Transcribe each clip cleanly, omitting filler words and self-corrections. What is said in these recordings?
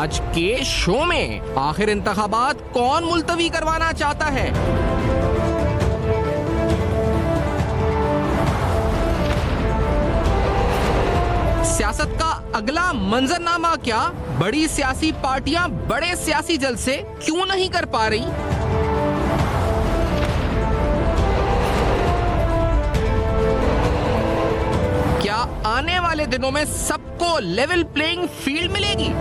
आज के शो में आखिर इंतखाबात कौन मुलतवी करवाना चाहता है? सियासत का अगला मंजरनामा क्या? बड़ी सियासी पार्टियां बड़े सियासी जलसे क्यों नहीं कर पा रही? क्या आने वाले दिनों में सबको लेवल प्लेइंग फील्ड मिलेगी?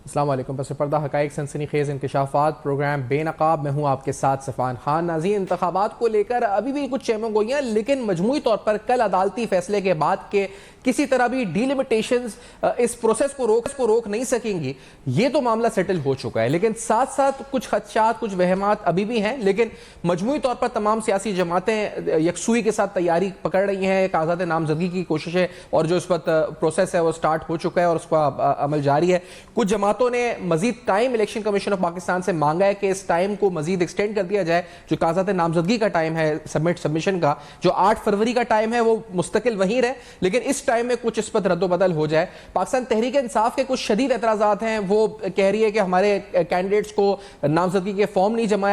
अस्सलाम वालेकुम। पस पर्दा हक़ाइक़ सनसनीखेज़ इंकशाफ़ात प्रोग्राम बेनकाब में हूँ आपके साथ सफ़ान खान। नाज़रीन, इंतखाबात को लेकर अभी भी कुछ चेमोगोइयाँ, लेकिन मजमूई तौर पर कल अदालती फैसले के बाद के किसी तरह भी डिलिमिटेशंस इस प्रोसेस को रोक नहीं सकेंगी। ये तो मामला सेटल हो चुका है, लेकिन साथ साथ कुछ खदशात, कुछ वहमात अभी भी हैं। लेकिन मजमूई तौर पर तमाम सियासी जमातें यकसुई के साथ तैयारी पकड़ रही हैं। एक आज़ाद नामजदगी की कोशिश है और जो इस वक्त प्रोसेस है वो स्टार्ट हो चुका है और उसका अमल जारी है। कुछ जमातों ने मजीद time election commission of Pakistan से मांगा है कि इस टाइम को मजीद एक्सटेंड कर दिया जाए। जो आज़ाद नामजदगी का टाइम है सबमिशन का, जो 8 फरवरी का टाइम है, वो मुस्तकिल वहीं रहे, लेकिन इस टाइम में कुछ इस पर रद्दोबदल हो जाए। पाकिस्तान तहरीक इंसाफ के कुछ शदीद एतराज़ात हैं। वो कह रही है कि हमारे कैंडिडेट्स को नामजदगी के फॉर्म नहीं जमा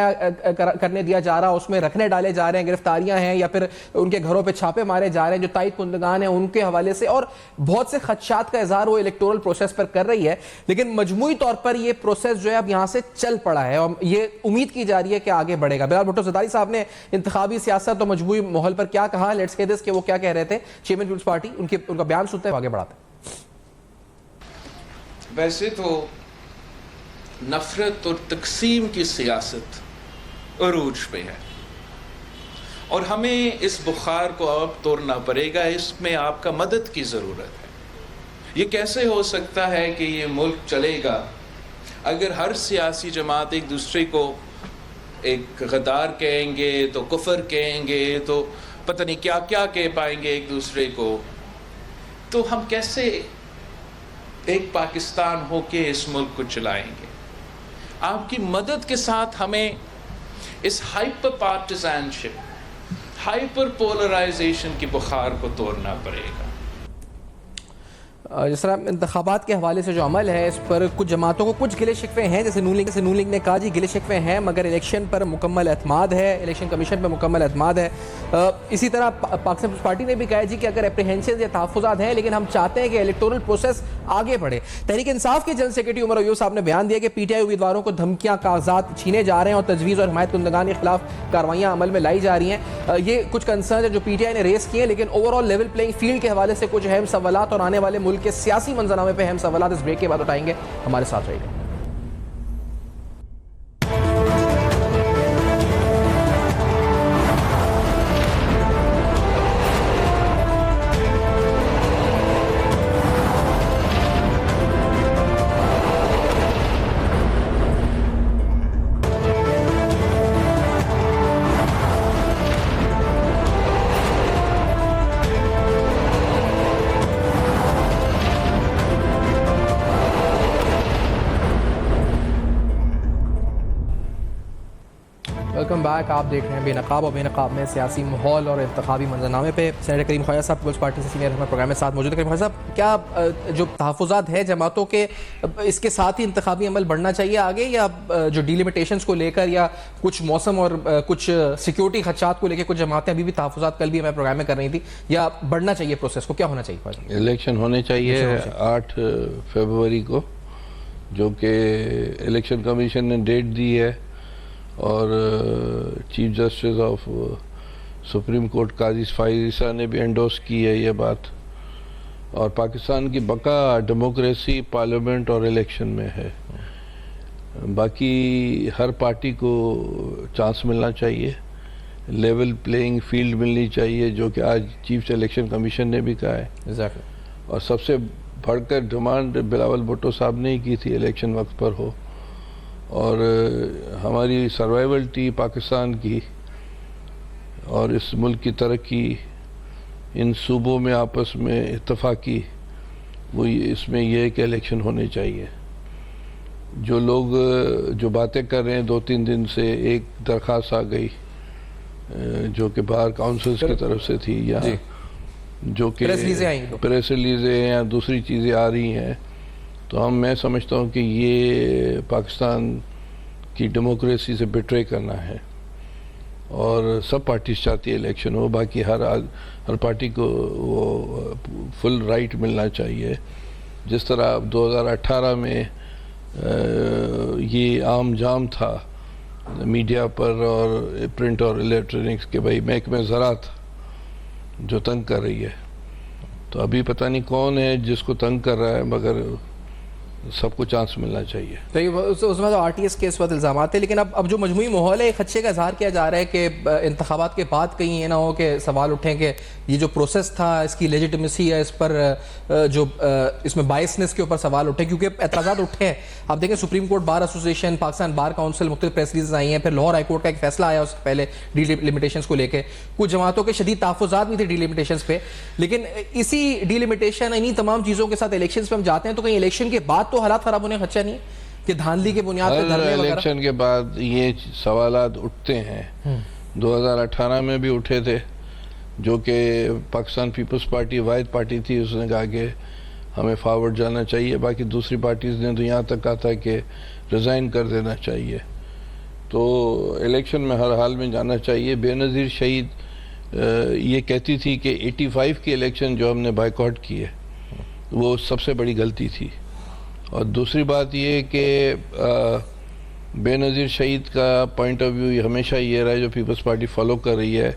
करने दिया जा रहा, उसमें रखने डाले जा रहे हैं, गिरफ्तारियां हैं या फिर उनके घरों पर छापे मारे जा रहे हैं जो तायद कुंदगान है उनके हवाले से, और बहुत से खदशात का इजहार वो इलेक्टोरल प्रोसेस पर कर रही है। लेकिन मजमूई तौर पर यह प्रोसेस जो है अब यहां से चल पड़ा है और ये उम्मीद की जा रही है कि आगे बढ़ेगा। बिलाल भुट्टो ज़रदारी साहब ने इंतखाबी सियासत और मजमूई माहौल पर क्या कहा, लेट्स से दिस कि वो क्या कह रहे थे। चेयरमैन पीपल्स पार्टी, उनका बयान सुनते हैं, आगे बढ़ाते हैं। वैसे तो नफरत और तकसीम की सियासत अरूज पे है और हमें इस बुखार को अब तोड़ना पड़ेगा। इसमें आपका मदद की ज़रूरत है। ये कैसे हो सकता है कि ये मुल्क चलेगा अगर हर सियासी जमात एक दूसरे को एक गद्दार कहेंगे, तो कुफर कहेंगे, तो पता नहीं क्या क्या कह पाएंगे एक दूसरे को। तो हम कैसे एक पाकिस्तान होके इस मुल्क को चलाएंगे? आपकी मदद के साथ हमें इस हाइपर पार्टिजानशिप, हाइपर पोलराइजेशन की बुखार को तोड़ना पड़ेगा। जिस तरह इंतखाबात के हवाले से जो अमल है इस पर कुछ जमातों को कुछ गिले शिकवे हैं। जैसे नून लीग ने कहा जी गिले शिकवे हैं मगर इलेक्शन पर मुकम्मल एतमाद है, इलेक्शन कमीशन पर मुकम्मल एतमाद है। इसी तरह पाकिस्तान पीपल्स पार्टी ने भी कहा है जी कि अगर एप्रीहेंशन या तहफ़्फ़ुज़ात हैं लेकिन हम चाहते हैं कि इलेक्टोरल प्रोसेस आगे बढ़े। तहरीक इंसाफ के जनरल सेक्रेटरी उमर अयूब साहब ने बयान दिया कि पीटीआई उम्मीदवारों को धमकियाँ, कागजात छीने जा रहे हैं और तजवीज़ और हिमायत कुंदगान के खिलाफ कार्रवाइयाँ अमल में लाई जा रही हैं। ये कुछ कंसर्न है जो पीटीआई ने रेस किए, लेकिन ओवरऑल लेवल प्लेइंग फील्ड के हवाले से कुछ अहम सवालात और आने वाले मुल्क के सियासी मंजरनामे पे अहम सवालात इस ब्रेक के बाद उठाएंगे। हमारे साथ रहिए। Welcome back. आप देख रहे हैं बेनकाब और बेनकाब में सियासी माहौल और इंतखाबी मंजरनामे पे। सेनेटर करीम ख्वाजा साहब पीपल्स पार्टी से सीनियर हमारे प्रोग्राम में साथ मौजूद है। करीम ख्वाजा साहब, क्या जो तहफ़्फ़ुज़ात है जमातों के, इसके साथ ही इंतखाबी अमल बढ़ना चाहिए आगे, या जो डिलिमिटेशंस को लेकर या कुछ मौसम और कुछ सिक्योरिटी खदशात को लेकर कुछ जमातें अभी भी तहफ़्फ़ुज़ात कल भी हमारे प्रोग्राम में कर रही थी, या बढ़ना चाहिए प्रोसेस को? क्या होना चाहिए ख्वाजा? इलेक्शन होने चाहिए 8 फरवरी को, जो कि इलेक्शन कमीशन ने डेट दी है और chief justice of supreme court Qazi Faez ने भी एंडोर्स की है ये बात। और पाकिस्तान की बका डेमोक्रेसी पार्लियामेंट और इलेक्शन में है। बाकी हर पार्टी को चांस मिलना चाहिए, लेवल प्लेइंग फील्ड मिलनी चाहिए, जो कि आज चीफ इलेक्शन कमीशन ने भी कहा है। एग्जैक्टली। और सबसे बढ़कर डिमांड बिलावल भुट्टो साहब ने ही की थी इलेक्शन वक्त पर हो। और हमारी सर्वाइवलिटी पाकिस्तान की और इस मुल्क की तरक्की, इन सूबों में आपस में इत्तफाकी, वो इसमें यह है कि इलेक्शन होने चाहिए। जो लोग जो बातें कर रहे हैं 2-3 दिन से, एक दरख्वास्त आ गई जो कि बार काउंसिल्स की तरफ से थी या जो कि प्रेस रिलीजें या दूसरी चीज़ें आ रही हैं, तो मैं समझता हूँ कि ये पाकिस्तान की डेमोक्रेसी से बिट्रे करना है। और सब पार्टी चाहती है इलेक्शन हो, बाकी हर पार्टी को वो फुल राइट मिलना चाहिए। जिस तरह 2018 में ये आम जाम था मीडिया पर और प्रिंट और इलेक्ट्रॉनिक्स के, भाई महकमे ज़राअत जो तंग कर रही है, तो अभी पता नहीं कौन है जिसको तंग कर रहा है, मगर सबको चांस मिलना चाहिए। तो उसमें तो आरटीएस के इस वक्त इल्ज़ाम आते हैं, लेकिन अब जो मजमूई माहौल है एक खदशे का इजहार किया जा रहा है कि इंतखाबात के बाद कहीं ये ना हो कि सवाल उठें कि ये जो प्रोसेस था इसकी लेजिटिमेसी है, इस पर जो इसमें बायसनेस के ऊपर सवाल उठे, क्योंकि एतराज़ात उठे हैं। आप देखें supreme court bar association, Pakistan bar council, मुख्तलिफ प्रेस रिलीज़ आई हैं, फिर लाहौर हाई कोर्ट का एक फैसला आया उससे पहले डीलिमिटेशन को लेकर। कुछ जमातों के शदीद तहफ़्फ़ुज़ात भी थे डीलिमिटेशन पे, लेकिन इसी डीलिमिटेशन इन्हीं तमाम चीज़ों के साथ इलेक्शन पे हम जाते हैं, तो कहीं इलेक्शन के बाद तो हालात ख़राब होने का खदशा नहीं है कि धांधली के बुनियाद पर धरने वगैरह? इलेक्शन के बाद ये सवालात उठते हैं। 2018 में भी उठे थे, जो कि पाकिस्तान पीपल्स पार्टी वाहिद पार्टी थी, उसने कहा कि हमें फॉरवर्ड जाना चाहिए, बाकी दूसरी पार्टीज ने तो यहाँ तक कहा था कि रिज़ाइन कर देना चाहिए। तो इलेक्शन में हर हाल में जाना चाहिए। बेनज़ीर शहीद ये कहती थी कि 85 की इलेक्शन जो हमने बाइकआउट की है वो सबसे बड़ी गलती थी। और दूसरी बात ये कि बेनज़ीर शहीद का पॉइंट ऑफ व्यू हमेशा ये रहा है, जो पीपल्स पार्टी फॉलो कर रही है,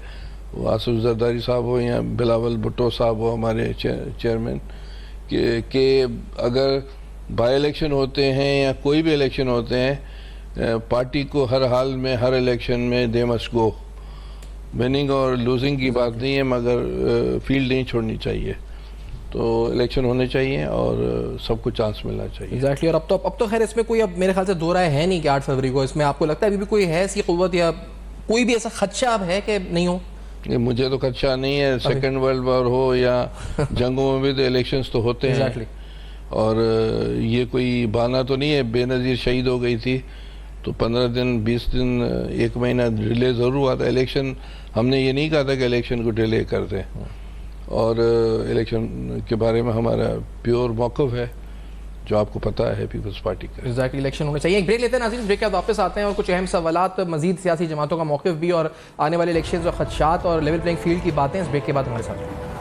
वो आसिफ जरदारी साहब हो या बिलावल भुट्टो साहब हो हमारे चेयरमैन, कि अगर बाई इलेक्शन होते हैं या कोई भी इलेक्शन होते हैं, पार्टी को हर हाल में हर इलेक्शन में दे मस्ट गो। विनिंग और लूजिंग की बात नहीं है, मगर फील्ड नहीं छोड़नी चाहिए। तो इलेक्शन होने चाहिए और सबको चांस मिलना चाहिए। एग्जैक्टली। और अब तो खैर इसमें कोई अब मेरे ख्याल से दो राय है नहीं कि 8 फरवरी को, इसमें आपको लगता है अभी भी कोई है ऐसी क़ुव्वत या कोई भी ऐसा खदशा अब है कि नहीं हो? मुझे तो खदशा नहीं है। सेकेंड वर्ल्ड वॉर हो या जंगों में भी तो इलेक्शंस तो होते हैं। और ये कोई बहाना तो नहीं है। बेनज़ीर शहीद हो गई थी तो 15 दिन 20 दिन 1 महीना डिले ज़रूर हुआ था। इलेक्शन हमने ये नहीं कहा था कि इलेक्शन को डिले कर दें, और इलेक्शन के बारे में हमारा प्योर मौक़िफ़ है जो आपको पता है पीपल्स पार्टी का। एग्जैक्टली, इलेक्शन होने चाहिए। एक ब्रेक लेते हैं नाज़रीन, ब्रेक के बाद वापस आते हैं और कुछ अहम सवालात, मजीद सियासी जमातों का मौक़िफ़ भी और आने वाले इलेक्शन और खदशात और लेवल प्लेइंग फील्ड की बातें इस ब्रेक के बाद हमारे साथ।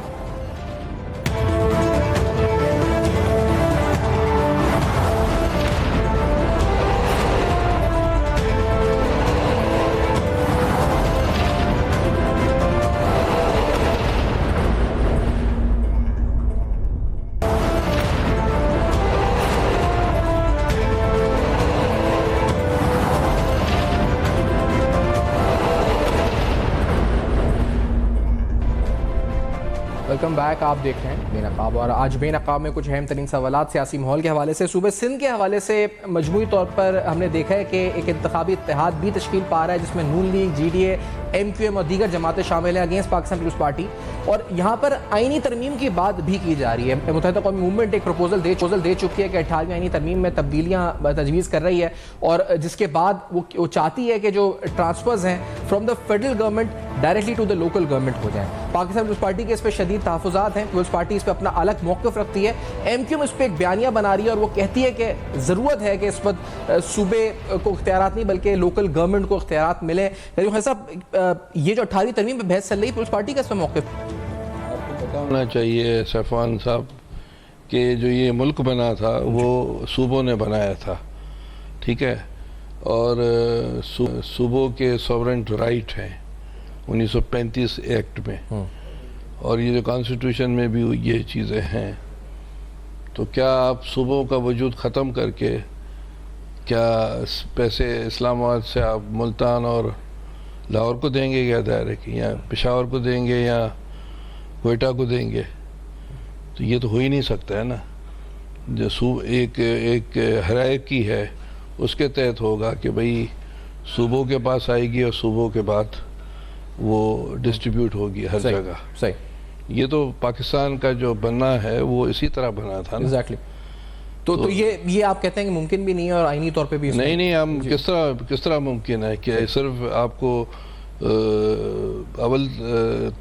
Welcome back. आप देख रहे हैं बेनकाब, और आज बेनकाब में कुछ अहम तरीन सवालात सियासी माहौल के हवाले से, सूबे सिंध के हवाले से मजमूई तौर पर हमने देखा है कि एक इंतखाबी इत्तेहाद भी तश्कील पा रहा है जिसमें नून लीग, GDA, MQM और दीगर जमातें शामिल हैं अगेंस्ट पाकिस्तान पीपल्स पार्टी। और यहाँ पर आईनी तरमीम की बात भी की जा रही है। मुत्तहिदा कौमी मूवमेंट एक प्रपोजल दे चुकी है कि 18वीं आईनी तरमीम में तब्दीलियाँ तजवीज़ कर रही है, और जिसके बाद वो चाहती है कि जो ट्रांसफर्स हैं from the federal government directly to the local government हो जाए। पाकिस्तान पीपल्स पार्टी के इस पर शदीद तहफ़्फ़ुज़ात हैं। पीपल्स पार्टी इस पर अपना अलग मौक़िफ़ रखती है। MQM इस पर एक बयानिया बना रही है और वो कहती है कि ज़रूरत है कि इस वक्त सूबे को इख्तियारात नहीं बल्कि लोकल गवर्नमेंट को इख्तियारात मिले। साहब, ये जो 18वीं तरमीम पर बहस चल रही है, पीपल्स पार्टी का इस पर मौक़िफ़ आपको पता होना चाहिए सफ़वान साहब कि जो ये मुल्क बना था वो सूबों ने बनाया था, ठीक है, और सूबों के सॉवरेन राइट हैं 1935 एक्ट में, और ये जो कॉन्स्टिट्यूशन में भी ये चीज़ें हैं। तो क्या आप सूबों का वजूद ख़त्म करके क्या पैसे इस्लामाबाद से आप मुल्तान और लाहौर को देंगे, क्या दायरे की, या पेशावर को देंगे या कोयटा को देंगे? तो ये तो हो ही नहीं सकता है ना। जो एक हायरार्की है उसके तहत होगा कि भाई सूबों के पास आएगी और सूबों के बाद वो डिस्ट्रीब्यूट होगी हर जगह। सही। ये तो पाकिस्तान का जो बनना है वो इसी तरह बना था ना। एग्जैक्टली। तो ये आप कहते हैं कि मुमकिन भी नहीं है और आईनी तौर पे भी नहीं, हम किस तरह मुमकिन है कि सिर्फ आपको अव्वल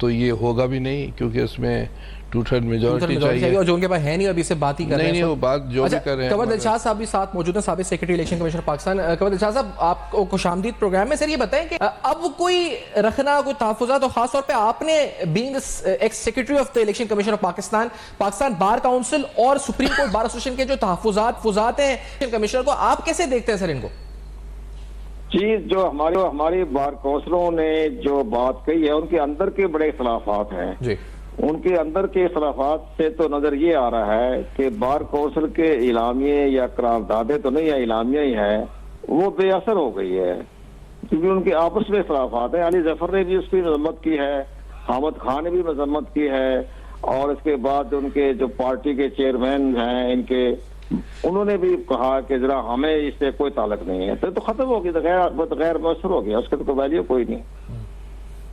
तो ये होगा भी नहीं, क्योंकि इसमें 2/3 मेजॉरिटी चाहिए और जो उनके पास है नहीं, अभी से बात ही कर रहे हैं। नहीं, वो बात जो भी कर रहे हैं। कंवर दिलशाद साहब भी साथ मौजूद हैं, साबिक secretary election commission Pakistan. Kanwar Dilshad साहब, आपको खुशामदीद प्रोग्राम में। सर ये बताएं कि अब कोई रखना, कोई तहफ़्फ़ुज़ात, और खासतौर पे आपने being x secretary of the election commission of Pakistan, Pakistan bar council और सुप्रीम कोर्ट बार एसोसिएशन के जो तहफ़्फ़ुज़ात हैं कमिश्नर को, आप कैसे देखते हैं सर इनको? जी, जो हमारी बार काउंसिलों ने जो बात कही है, उनके अंदर के बड़े इख्तलाफात हैं जी। उनके अंदर के इख्तलाफात से तो नजर ये आ रहा है कि बार काउंसिल के इलामिये या करारदादे तो नहीं, या इलामिया ही है, वो बेअसर हो गई है, क्योंकि उनके आपस में इख्तलाफात है। अली जफर ने भी उसकी मजम्मत की है, हामिद खान ने भी मजम्मत की है, और इसके बाद उनके जो पार्टी के चेयरमैन हैं इनके, उन्होंने भी कहा कि जरा हमें इससे कोई ताल्लुक नहीं है। तो खत्म हो गया, तो गैर मौसर हो गया, उसका तो कोई वैल्यू कोई नहीं।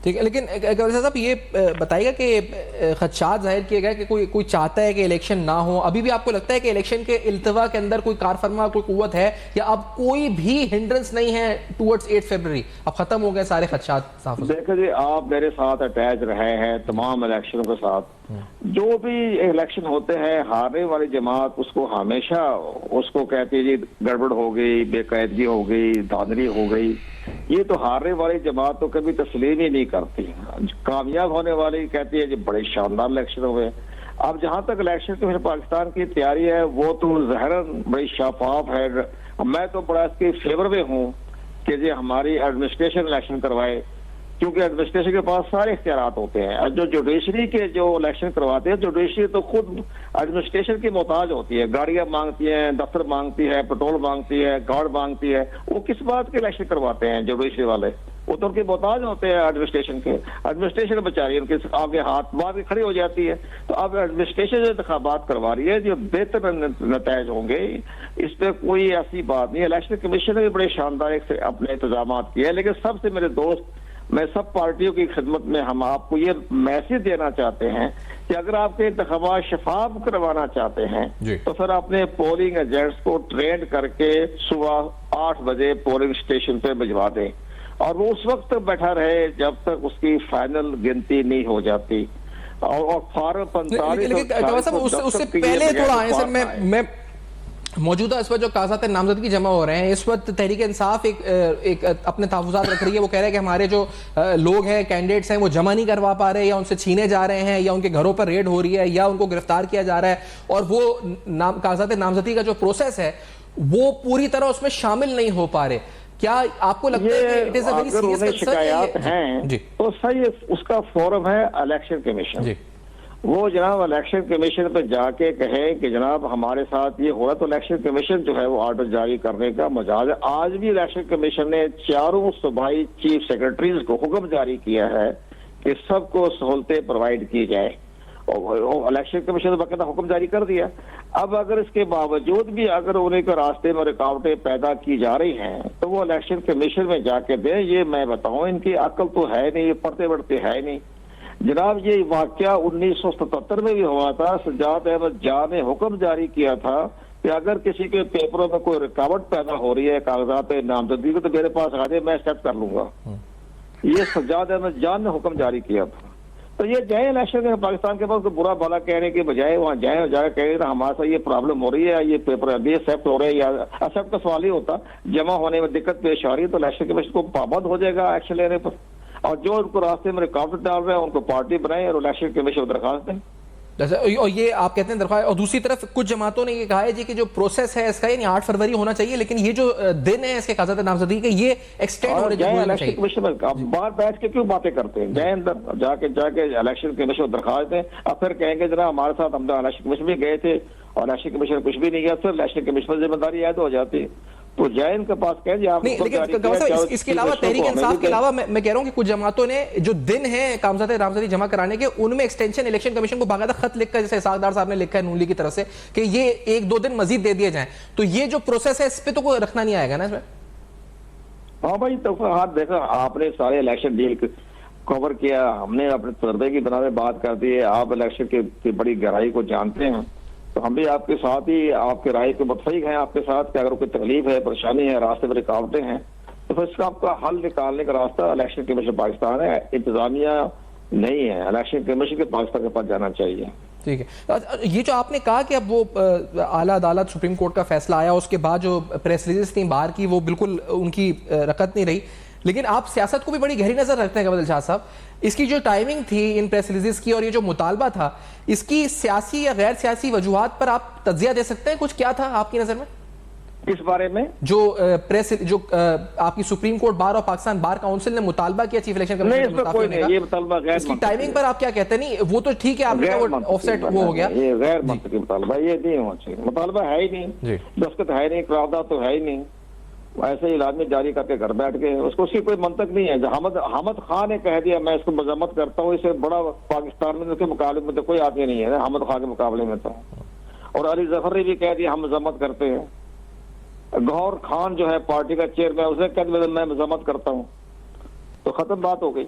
ठीक है, लेकिन साहब ये बताइएगा कि खदशात जाहिर किए गए कि कोई चाहता है कि इलेक्शन ना हो, अभी भी आपको लगता है कि इलेक्शन के इल्तवा के अंदर कोई कारफरमा, कोई कुव्वत है, या अब कोई भी हिंड्रेंस नहीं है टुवर्ड्स 8 फरवरी? अब खत्म हो गए सारे खदशात? देखो जी, आप मेरे साथ अटैच रहे हैं तमाम इलेक्शनों के साथ। जो भी इलेक्शन होते हैं, हारने वाली जमात उसको हमेशा उसको कहती है जी गड़बड़ हो गई, बेकायदगी हो गई, धांधली हो गई। ये तो हारने वाली जमात तो कभी तस्लीम ही नहीं करती। कामयाब होने वाली कहती है जी बड़े शानदार इलेक्शन हुए। अब जहां तक इलेक्शन के पाकिस्तान की तैयारी है, वो तो ज़ाहिरन बड़ी शफाफ है। मैं तो बड़ा इसके फेवर में हूँ कि जी हमारी एडमिनिस्ट्रेशन इलेक्शन करवाए, क्योंकि एडमिनिस्ट्रेशन के पास सारे इख्तियारात होते हैं। और जो जुडिशरी के जो इलेक्शन करवाते हैं, जुडिशरी तो खुद एडमिनिस्ट्रेशन की मोहताज होती है, गाड़ियां मांगती है, दफ्तर मांगती है, पेट्रोल मांगती है, गार्ड मांगती है। वो किस बात के इलेक्शन करवाते हैं जुडिशरी वाले? वो तो उनके मोहताज होते हैं एडमिनिस्ट्रेशन के। एडमिनिस्ट्रेशन बेचारी उनके आगे हाथ मार के खड़ी हो जाती है। तो अब एडमिनिस्ट्रेशन जो इंतखाबात करवा रही है, जो बेहतर नतीजे होंगे, इस पर कोई ऐसी बात नहीं है। इलेक्शन कमीशन ने भी बड़े शानदार अपने इंतजाम किए हैं, लेकिन सबसे मेरे दोस्त, मैं सब पार्टियों की खिदमत में हम आपको ये मैसेज देना चाहते हैं कि अगर आपके इंतखाबात शफाफ करवाना चाहते हैं तो फिर अपने पोलिंग एजेंट्स को ट्रेंड करके सुबह 8 बजे पोलिंग स्टेशन पे भिजवा दें, और वो उस वक्त तक बैठा रहे जब तक उसकी फाइनल गिनती नहीं हो जाती। और फॉर्म 45 उससे पहले थोड़ा आए सर, मैं मौजूदा इस वक्त जो कागजात नामजदगी जमा हो रहे हैं, इस वक्त तहरीक इंसाफ एक अपने तहफ़्फ़ुज़ात रख रही है। वो कह रहे हैं कि हमारे जो लोग हैं, कैंडिडेट्स हैं, वो जमा नहीं करवा पा रहे, या उनसे छीने जा रहे हैं, या उनके घरों पर रेड हो रही है, या उनको गिरफ्तार किया जा रहा है, और वो कागजात नामजदगी का जो प्रोसेस है वो पूरी तरह उसमें शामिल नहीं हो पा रहे। क्या आपको लगता है कि it is a very serious शिकायत हैं तो सही उसका फोरम है इलेक्शन कमीशन। वो जनाब इलेक्शन कमीशन पे जाके कहे कि जनाब हमारे साथ ये हो रहा, तो इलेक्शन कमीशन जो है वो ऑर्डर जारी करने का मजाज है। आज भी इलेक्शन कमीशन ने 4 सूबाई चीफ सेक्रेटरीज को हुक्म जारी किया है कि सबको सहूलतें प्रोवाइड की जाए, और इलेक्शन कमीशन ने बाकायदा हुक्म जारी कर दिया। अब अगर इसके बावजूद भी अगर उन्हीं के रास्ते में रुकावटें पैदा की जा रही हैं, तो वो इलेक्शन कमीशन में जाके दें। ये मैं बताऊं, इनकी अक्ल तो है नहीं, ये पढ़ते बढ़ते है नहीं। जनाब ये वाकया 1977 में भी हुआ था। सज्जाद अहमद जा ने हुक्म जारी किया था कि अगर किसी के पेपरों में कोई रुकावट पैदा हो रही है कागजात नामजदगी को, तो मेरे पास आ जाए, मैं एक्सेप्ट कर लूंगा। ये सज्जाद अहमद जान ने हुक्म जारी किया था। तो ये जाए इलेक्शन में पाकिस्तान के पास बुरा भला कहने के बजाय वहाँ जाए और जाकर कहे हमारे साथ ये प्रॉब्लम हो रही है, ये पेपर अभी एक्सेप्ट हो रहे हैं, या एक्सेप्ट का सवाल ही होता, जमा होने में दिक्कत पेश आ रही है, तो इलेक्शन कमीशन को पाबंद हो जाएगा एक्शन लेने पर। और जो उनको रास्ते में रुकावट डाल रहे हैं उनको पार्टी बनाए और इलेक्शन कमीशन को दरखास्त दें। और ये आप कहते हैं दरख्वास्त। और दूसरी तरफ कुछ जमातों ने ये कहा है जी कि जो प्रोसेस है इसका यानी 8 फरवरी होना चाहिए, लेकिन ये जो दिन है इसके कागजात नामजदगी के, ये एक्सटेंड होने चाहिए। इलेक्शन कमीशन में बाहर बैठ के क्यों बातें करते हैं? जाए अंदर जाके इलेक्शन कमीशन को दरखास्त दें। अब फिर कहेंगे जरा हमारे साथ हम इलेक्शन कमीशन में गए थे और इलेक्शन कमीशन कुछ भी नहीं किया, फिर इलेक्शन कमीशन पर जिम्मेदारी ऐड हो जाती है। तो जय इनके पास कहें आप नहीं, लेकिन इसके अलावा तहरीक इंसाफ के अलावा मैं कह रहा हूं कि कुछ जमातों ने जो दिन है कागजात नामजदगी जमा कराने के, उनमें एक्सटेंशन इलेक्शन कमीशन को बाकायदा खत लिखकर, जैसे इसाकदार साहब ने लिखा है नून लीग की तरफ से, कि ये 1-2 दिन मजीद दे दिए जाएं। तो ये जो प्रोसेस है इस पे तो कोई रखना नहीं आएगा ना इसमें? हाँ भाई, तो हाथ देखा आपने, सारे इलेक्शन डील कवर किया, हमने अपने तजर्बे की बना में बात कर दी है। आप इलेक्शन की बड़ी गहराई को जानते हैं, तो हम भी आपके साथ ही आपके राय के मुतफिक हैं आपके साथ कि अगर कोई तकलीफ है, परेशानी है, रास्ते में रुकावटें हैं, तो फिर इसका आपका हल निकालने का रास्ता इलेक्शन कमीशन पाकिस्तान है, इंतजामिया नहीं है। इलेक्शन कमीशन के पाकिस्तान के पास जाना चाहिए। ठीक है, ये जो आपने कहा कि अब वो आला अदालत सुप्रीम कोर्ट का फैसला आया, उसके बाद जो प्रेस रिलीज थी बाहर की, वो बिल्कुल उनकी रकत नहीं रही, लेकिन आप सियासत को भी बड़ी गहरी नजर रखते हैं कमल दिलशाद साहब। इसकी जो टाइमिंग थी इन प्रेस रिलीज की और ये जो मुतालबा था, इसकी सियासी या गैर सियासी वजूहात पर आप तज्जिया दे सकते हैं? कुछ क्या था आपकी नजर में इस बारे में जो प्रेस जो आपकी सुप्रीम कोर्ट बार और पाकिस्तान बार काउंसिल ने मुतालबा किया चीफ इलेक्शन नहीं, कमीशन इसमें कोई नहीं, ये मुतालबा गैर इसकी टाइमिंग पर आप क्या कहते हैं? नहीं वो तो ठीक है, आपने वो ऑफसेट वो हो गया, ये गैर मंतकी मुतालबा, ये नहीं होना चाहिए। मुतालबा है ही नहीं, दस्तखत है नहीं, करारदाद तो है ही नहीं, ऐसे ही आदमी जारी करके घर बैठ के उसको उसकी कोई मंतक नहीं है। हमद खान ने कह दिया मैं इसको मजम्मत करता हूँ, इससे बड़ा पाकिस्तान में उसके मुकाबले में तो कोई आदमी नहीं है हमद खान के मुकाबले में तो। और अली जफर ने भी कह दिया हम मजम्मत करते हैं। गौहर खान जो है पार्टी का चेयरमैन, उसने कह दिया मैं मजम्मत करता हूँ, तो खत्म बात हो गई।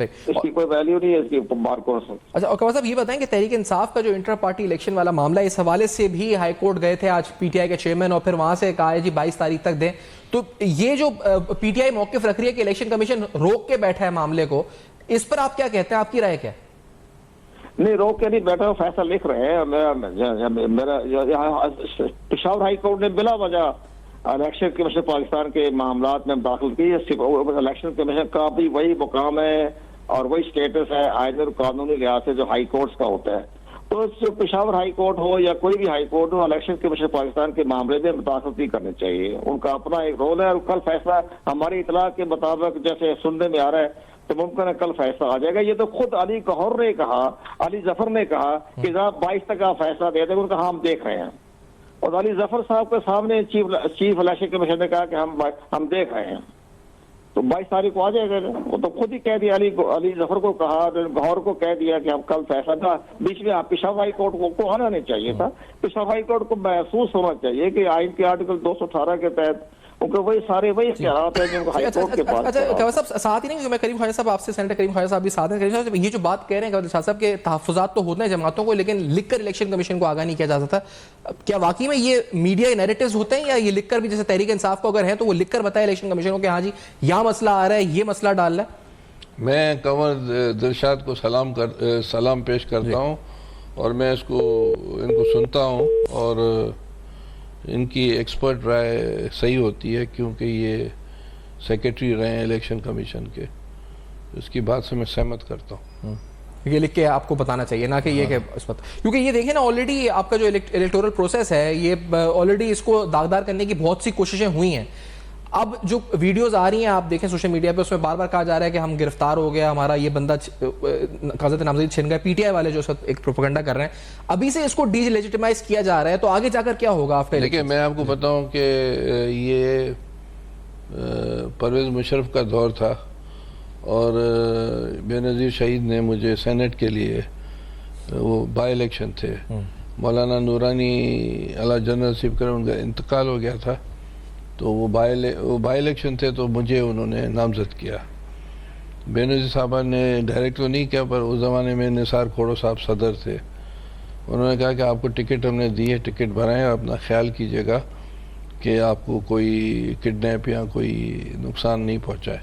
इसकी कोई वैल्यू नहीं है इसकी बार कोर्ट से। अच्छा, और साहब ये बताएं कि तहरीक इंसाफ का जो इंटर पार्टी इलेक्शन वाला मामला, इस हवाले से भी हाई कोर्ट गए थे आज पीटीआई के चेयरमैन, और फिर वहां से कहा है जी 22 तारीख तक दें। तो ये जो पीटीआई मौकिफ रख रही है कि इलेक्शन कमीशन रोक के बैठा है मामले को, इस पर आप क्या कहते हैं? आपकी राय क्या है? नहीं, रोक के नहीं बैठा, फैसला लिख रहे हैं। मेरा पेशावर हाई कोर्ट ने बिला वजह इलेक्शन कमीशन पाकिस्तान के मामलात में दाखिल की। इलेक्शन कमीशन का भी वही मुकाम है और वही स्टेटस है आईनी और कानूनी लिहाज से जो हाई कोर्ट्स का होता है। तो पेशावर हाई कोर्ट हो या कोई भी हाई कोर्ट हो, इलेक्शन कमीशन पाकिस्तान के मामले में मुदाखलत नहीं करनी चाहिए। उनका अपना एक रोल है और कल फैसला हमारी इतला के मुताबिक जैसे सुनने में आ रहा है तो मुमकिन है कल फैसला आ जाएगा। ये तो खुद अली गौहर ने कहा, अली जफर ने कहा कि जब 22 तक आप फैसला दे देंगे, उनका हम देख रहे हैं। और अली जफर साहब के सामने चीफ इलेक्शन कमीशन ने कहा कि हम देख रहे हैं, तो 22 तारीख को आ जाएगा। वो तो खुद ही कह दिया, अली जफर को कहा, गौहर को कह दिया कि हम कल फैसला था। बीच में आप पेशावर हाई कोर्ट को आना नहीं चाहिए था। पेशावर हाई कोर्ट को महसूस होना चाहिए कि आइन के आर्टिकल 218 के तहत उनके वही सारे वही इख्तियारात हैं जिनको हाई कोर्ट के पास। अच्छा साहब, साथ ही नहीं, मैं करीम ख्वाजा साहब आपसे, सेनेटर करीम ख्वाजा साहब भी साथ हैं, ये जो बात कह रहे हैं शाह साहब के तहफ़्फ़ुज़ात तो होते हैं जमातों को, लेकिन लिखकर इलेक्शन कमीशन को आगाह नहीं किया जा सकता। क्या वाकई में ये मीडिया नैरेटिव्स होते हैं, या ये लिखकर भी, जैसे तहरीक इंसाफ को अगर है तो वो लिखकर बताए इलेक्शन कमीशन को कि हाँ जी यहाँ मसला आ रहा है, ये मसला डाल रहा है? मैं कमर दिलशाद को सलाम पेश करता हूँ और मैं इनको सुनता हूँ और इनकी एक्सपर्ट राय सही होती है, क्योंकि ये सेक्रेटरी रहे हैं इलेक्शन कमीशन के। इसकी बात से मैं सहमत करता हूँ। ये लिख के आपको बताना चाहिए, ना कि ये कि इस वक्त, क्योंकि ये देखें ना ऑलरेडी आपका जो इलेक्टोरल प्रोसेस है, ये ऑलरेडी इसको दागदार करने की बहुत सी कोशिशें हुई हैं। अब जो वीडियोस आ रही हैं आप देखें सोशल मीडिया पे, उसमें बार बार कहा जा रहा है कि हम गिरफ्तार हो गया, हमारा ये बंदा काज़त नामजद छिन गया। पीटीआई वाले जो एक प्रोपेगेंडा कर रहे हैं, अभी से इसको डिलेजिटिमाइज किया जा रहा है, तो आगे जाकर क्या होगा आफ्टर? देखिए, मैं आपको बताऊं कि ये परवेज़ मुशर्रफ का दौर था और बेनज़ीर शहीद ने मुझे सेनेट के लिए, वो बाई इलेक्शन थे, मौलाना नूरानी अला जनरल सिप कर उनका इंतकाल हो गया था, तो वो बाई इलेक्शन थे, तो मुझे उन्होंने नामजद किया। बेनज़ीर साहबा ने डायरेक्ट तो नहीं किया, पर उस ज़माने में निसार खोड़ो साहब सदर थे। उन्होंने कहा कि आपको टिकट हमने दी है, टिकट बनाएं, अपना ख्याल कीजिएगा कि आपको कोई किडनैप या कोई नुकसान नहीं पहुंचाए।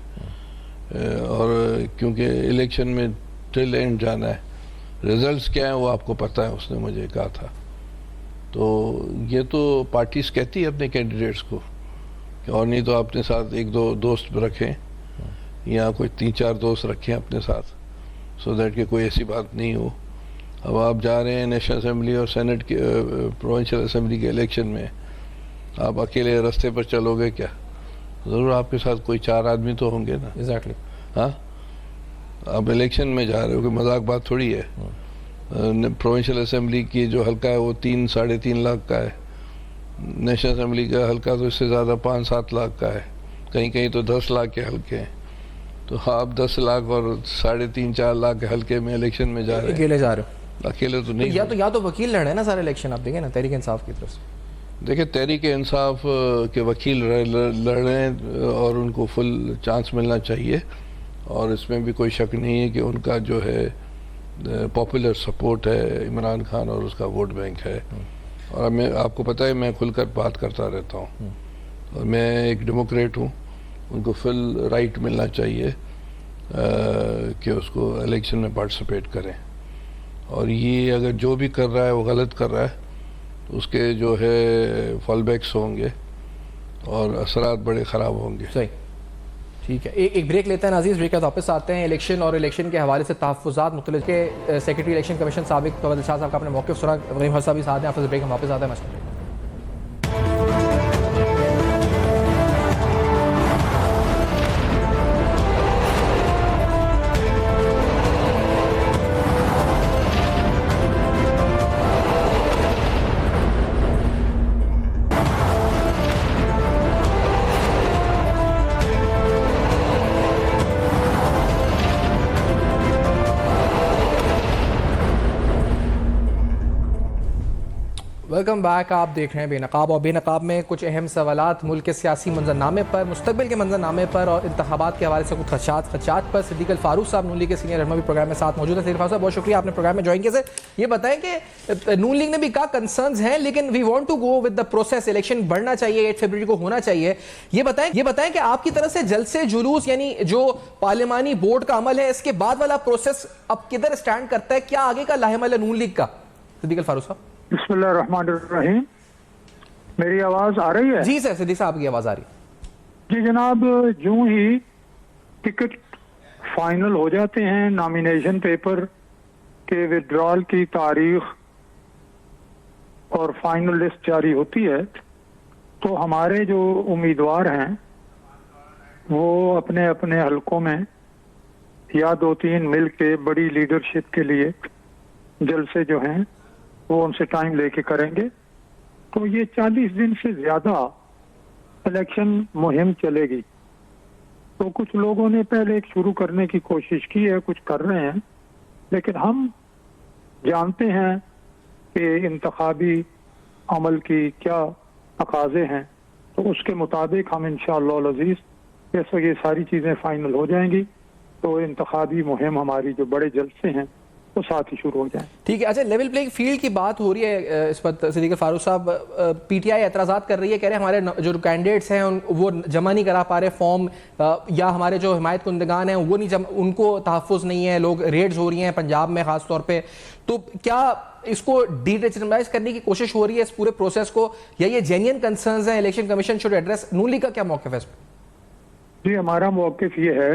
और क्योंकि इलेक्शन में टिल एंड जाना है, रिजल्ट्स क्या हैं वो आपको पता है, उसने मुझे कहा था। तो ये तो पार्टीज कहती है अपने कैंडिडेट्स को, और नहीं तो अपने साथ एक दो दोस्त रखें या कोई 3-4 दोस्त रखें अपने साथ, सो दैट कि कोई ऐसी बात नहीं हो। अब आप जा रहे हैं नेशनल असेंबली और सेनेट के प्रोविंशियल असेंबली के इलेक्शन में, आप अकेले रास्ते पर चलोगे क्या? ज़रूर आपके साथ कोई 4 आदमी तो होंगे ना। एग्जैक्टली। हाँ, आप इलेक्शन में जा रहे हो, कोई मजाक बात थोड़ी है। प्रोविंशियल असेंबली की जो हल्का है वो 3-3.5 लाख का है, नेशनल असेंबली का हल्का तो इससे ज़्यादा 5-7 लाख का है, कहीं कहीं तो 10 लाख के हल्के हैं। तो आप 10 लाख और 3.5-4 लाख के हल्के में इलेक्शन में जा रहे हैं, अकेले जा रहे हो? अकेले तो नहीं। या तो वकील लड़ रहे हैं ना सारे इलेक्शन, आप देखें ना तहरीक इंसाफ की तरफ से। देखिए, तहरीक इंसाफ के वकील लड़ रहे हैं और उनको फुल चांस मिलना चाहिए, और इसमें भी कोई शक नहीं है कि उनका जो है पॉपुलर सपोर्ट है इमरान खान और उसका वोट बैंक है। और मैं आपको पता है मैं खुलकर बात करता रहता हूँ, और मैं एक डेमोक्रेट हूँ उनको फुल राइट मिलना चाहिए कि उसको इलेक्शन में पार्टिसिपेट करें। और ये अगर जो भी कर रहा है वो गलत कर रहा है तो उसके जो है फॉल बैक्स होंगे और असरात बड़े ख़राब होंगे। सही, ठीक है। एक ब्रेक लेते हैं नाज़ीज़, ब्रेक के बाद वापस आते हैं। इलेक्शन और इलेक्शन के हवाले से तहफ़्फ़ुज़ात मुख्तलिफ के सेक्रेटरी इलेक्शन कमीशन साबिक़ फवाद शाह साहब का अपने मौक़िफ़ सुना, वहीम साहब भी साथ हैं। आफ्टर ब्रेक हम वापस आते हैं मसले। Welcome back. आप देख रहे हैं बेनकाब, और बेनकाब में कुछ अहम सवालात मुल्क के सियासी मंजरनामे पर, मुस्तकबिल के मंजरनामे पर और इंतखाबात के हवाले से कुछ खदशात पर सिद्दीक अल फारूक साहब नून लीग के सीनियर रहनुमा भी प्रोग्राम में साथ मौजूद है। सिद्दीक साहब बहुत शुक्रिया आपने प्रोग्राम में ज्वाइन किया। सर ये बताएं कि नून लीग ने भी कहा कंसर्न्स हैं लेकिन we want to go with the process, election बढ़ना चाहिए, 8 फरवरी को होना चाहिए। ये बताएं कि आपकी तरफ से जलसे जुलूस यानी जो पार्लिमानी बोर्ड का अमल है इसके बाद वाला प्रोसेस अब किधर स्टैंड करता है, क्या आगे का लाहेमल है नून लीग का? सिद्दीक अल फारूक साहब। बिस्मिल्लाहिर्रहमानिर्रहीम, मेरी आवाज आ रही है? जी सर, सिद्दीक साहब की आवाज आ रही है। जी जनाब, यूं ही टिकट फाइनल हो जाते हैं, नॉमिनेशन पेपर के विड्रॉल की तारीख और फाइनल लिस्ट जारी होती है, तो हमारे जो उम्मीदवार हैं वो अपने अपने हलकों में या 2-3 मिल के बड़ी लीडरशिप के लिए जलसे जो हैं वो उनसे टाइम लेके करेंगे। तो ये 40 दिन से ज्यादा इलेक्शन मुहिम चलेगी। तो कुछ लोगों ने पहले एक शुरू करने की कोशिश की है, कुछ कर रहे हैं, लेकिन हम जानते हैं कि इंतखाबी अमल की क्या तकाज़े हैं, तो उसके मुताबिक हम इंशाअल्लाह अज़ीज़ जैसे ये सारी चीज़ें फाइनल हो जाएंगी तो इंतखाबी मुहिम हमारी जो बड़े जलसे हैं वो साथ ही शुरू हो जाए। ठीक है। अच्छा, लेवल प्लेइंग फील्ड की बात हो रही है इस पर सिद्दीक फारूक साहब, पीटीआई एतराज़ात कर रही है, कह रहे हैं हमारे जो कैंडिडेट्स हैं वो जमा नहीं करा पा रहे फॉर्म, या हमारे जो हिमायत कुंदगान हैं वो नहीं उनको तहफ़्फ़ुज़ नहीं है, लोग रेड्स हो रही हैं पंजाब में ख़ास तौर पे। तो क्या इसको डीलेजिटिमाइज करने की कोशिश हो रही है इस पूरे प्रोसेस को, या ये जेन्युइन कंसर्न्स हैं election commission should address? Noon league का क्या मौक़िफ़ है इस पर? जी हमारा मौक़िफ़ ये है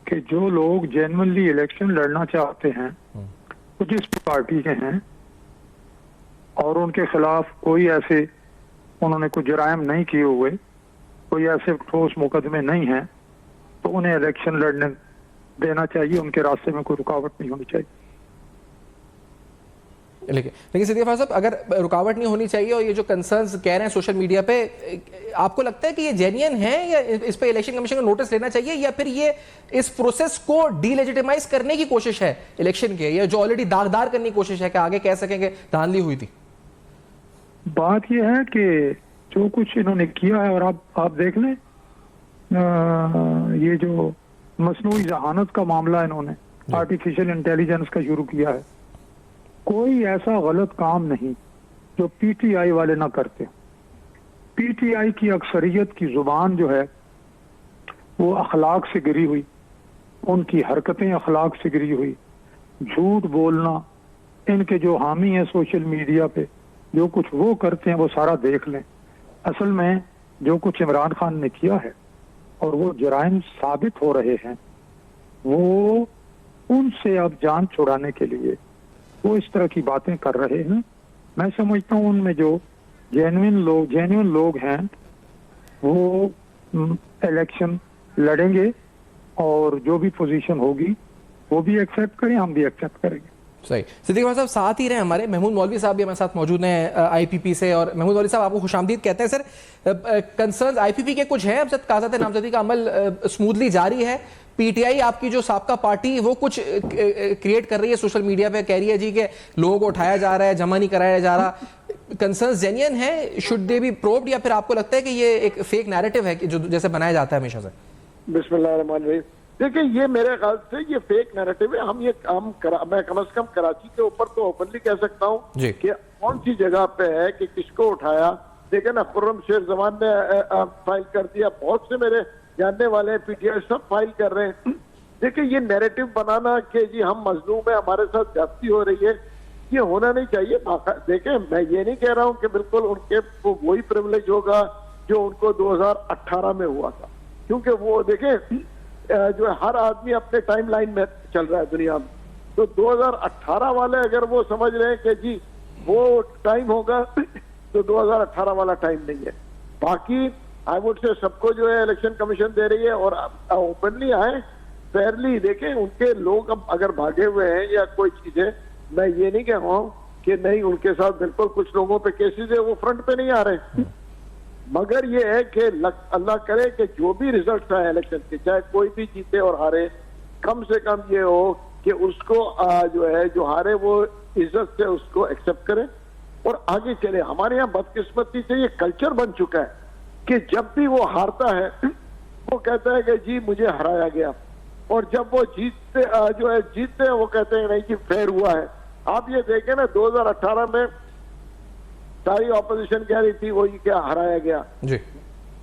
कि जो लोग जेन्युइनली इलेक्शन लड़ना चाहते हैं वो जिस पार्टी के हैं और उनके खिलाफ कोई ऐसे उन्होंने कोई जराइम नहीं किए हुए, कोई ऐसे ठोस मुकदमे नहीं हैं, तो उन्हें इलेक्शन लड़ने देना चाहिए, उनके रास्ते में कोई रुकावट नहीं होनी चाहिए। लेकिन सिद्दीक साहब, अगर रुकावट नहीं होनी चाहिए और ये जो कंसर्न्स कह रहे हैं सोशल मीडिया पे, आपको लगता है कि ये जेन्युइन है या इस पे इलेक्शन कमीशन को नोटिस लेना चाहिए, या फिर ये इस प्रोसेस को डीलेजिटिमाइज करने की कोशिश है इलेक्शन के, या जो ऑलरेडी दागदार करने की कोशिश है कि आगे कह सकेंगे धांधली हुई थी? बात यह है कि जो कुछ इन्होंने किया है, और आप देख लें ये जो मसनूई जहानत का मामला इन्होंने आर्टिफिशियल इंटेलिजेंस का शुरू किया है, कोई ऐसा गलत काम नहीं जो पीटीआई वाले ना करते। पीटीआई की अक्सरियत की जुबान जो है वो अखलाक से गिरी हुई, उनकी हरकतें अखलाक से गिरी हुई, झूठ बोलना, इनके जो हामी हैं सोशल मीडिया पे जो कुछ वो करते हैं वो सारा देख लें। असल में जो कुछ इमरान खान ने किया है और वो जराइम साबित हो रहे हैं, वो उनसे अब जान छुड़ाने के लिए वो इस तरह की बातें कर रहे हैं। मैं समझता हूँ उनमें जो जेन्युइन लोग हैं वो इलेक्शन लड़ेंगे और जो भी पोजीशन होगी वो भी एक्सेप्ट करें, हम भी एक्सेप्ट करेंगे। सही। सिद्दीक साहब साथ ही रहे हमारे महमूद मौलवी साहब भी हमारे साथ मौजूद हैं आईपीपी से, और महमूद मौलवी साहब आपको खुशामदीद कहते हैं। सर कंसर्न्स आईपीपी के कुछ हैं, अब काज़ात नामजदगी का अमल स्मूथली जारी है, पीटीआई आपकी जो साबका पार्टी वो कुछ क्रिएट कर रही है सोशल मीडिया पे, कह रही है जी कि लोगों को उठाया जा रहा है, जमा नहीं कराया जा रहा, कंसर्न्स जेन्युइन है, शुड दे बी प्रोब्ड, या फिर आपको लगता है कि ये एक फेक नैरेटिव है जो जैसे बनाया जाता है हमेशा से? बिस्मिल्लाहिर्रहमानिर्रहीम, देखिए ये मेरे ख्याल से ये फेक नैरेटिव है। हम ये काम मैं कम से कम कराची के ऊपर तो ओपनली कह सकता हूँ कि कौन सी जगह पे है कि किसको उठाया, देखे ना, खुर्रम शेख जमान ने फाइल कर दिया, बहुत से मेरे जानने वाले पीटीआई सब फाइल कर रहे हैं। देखिए ये नैरेटिव बनाना कि जी हम मजलूम है, हमारे साथ ज्यादती हो रही है, ये होना नहीं चाहिए। देखें मैं ये नहीं कह रहा हूँ कि बिल्कुल उनके वही प्रिविलेज होगा जो उनको 2018 में हुआ था, क्योंकि वो देखें जो है हर आदमी अपने टाइम लाइन में चल रहा है दुनिया में। तो 2018 वाले अगर वो समझ रहे हैं कि जी वो टाइम होगा तो 2018 वाला टाइम नहीं है। बाकी आई वुड से सबको जो है इलेक्शन कमीशन दे रही है और ओपनली आए, फेयरली देखें। उनके लोग अब अगर भागे हुए हैं या कोई चीज है, मैं ये नहीं कह रहा हूँ कि नहीं उनके साथ बिल्कुल कुछ लोगों पे केसेस है वो फ्रंट पे नहीं आ रहे, मगर ये है कि अल्लाह करे कि जो भी रिजल्ट आए इलेक्शन के, चाहे कोई भी जीते और हारे, कम से कम ये हो कि उसको जो है जो हारे वो इज्जत से उसको एक्सेप्ट करे और आगे चले। हमारे यहाँ बदकिस्मती से ये कल्चर बन चुका है कि जब भी वो हारता है वो कहता है कि जी मुझे हराया गया, और जब वो जीतते जो है जीतते हैं वो कहते हैं नहीं जी फेयर हुआ है। आप ये देखें ना 2018 में सारी ऑपोजिशन कह रही थी वो ये क्या हराया गया जी।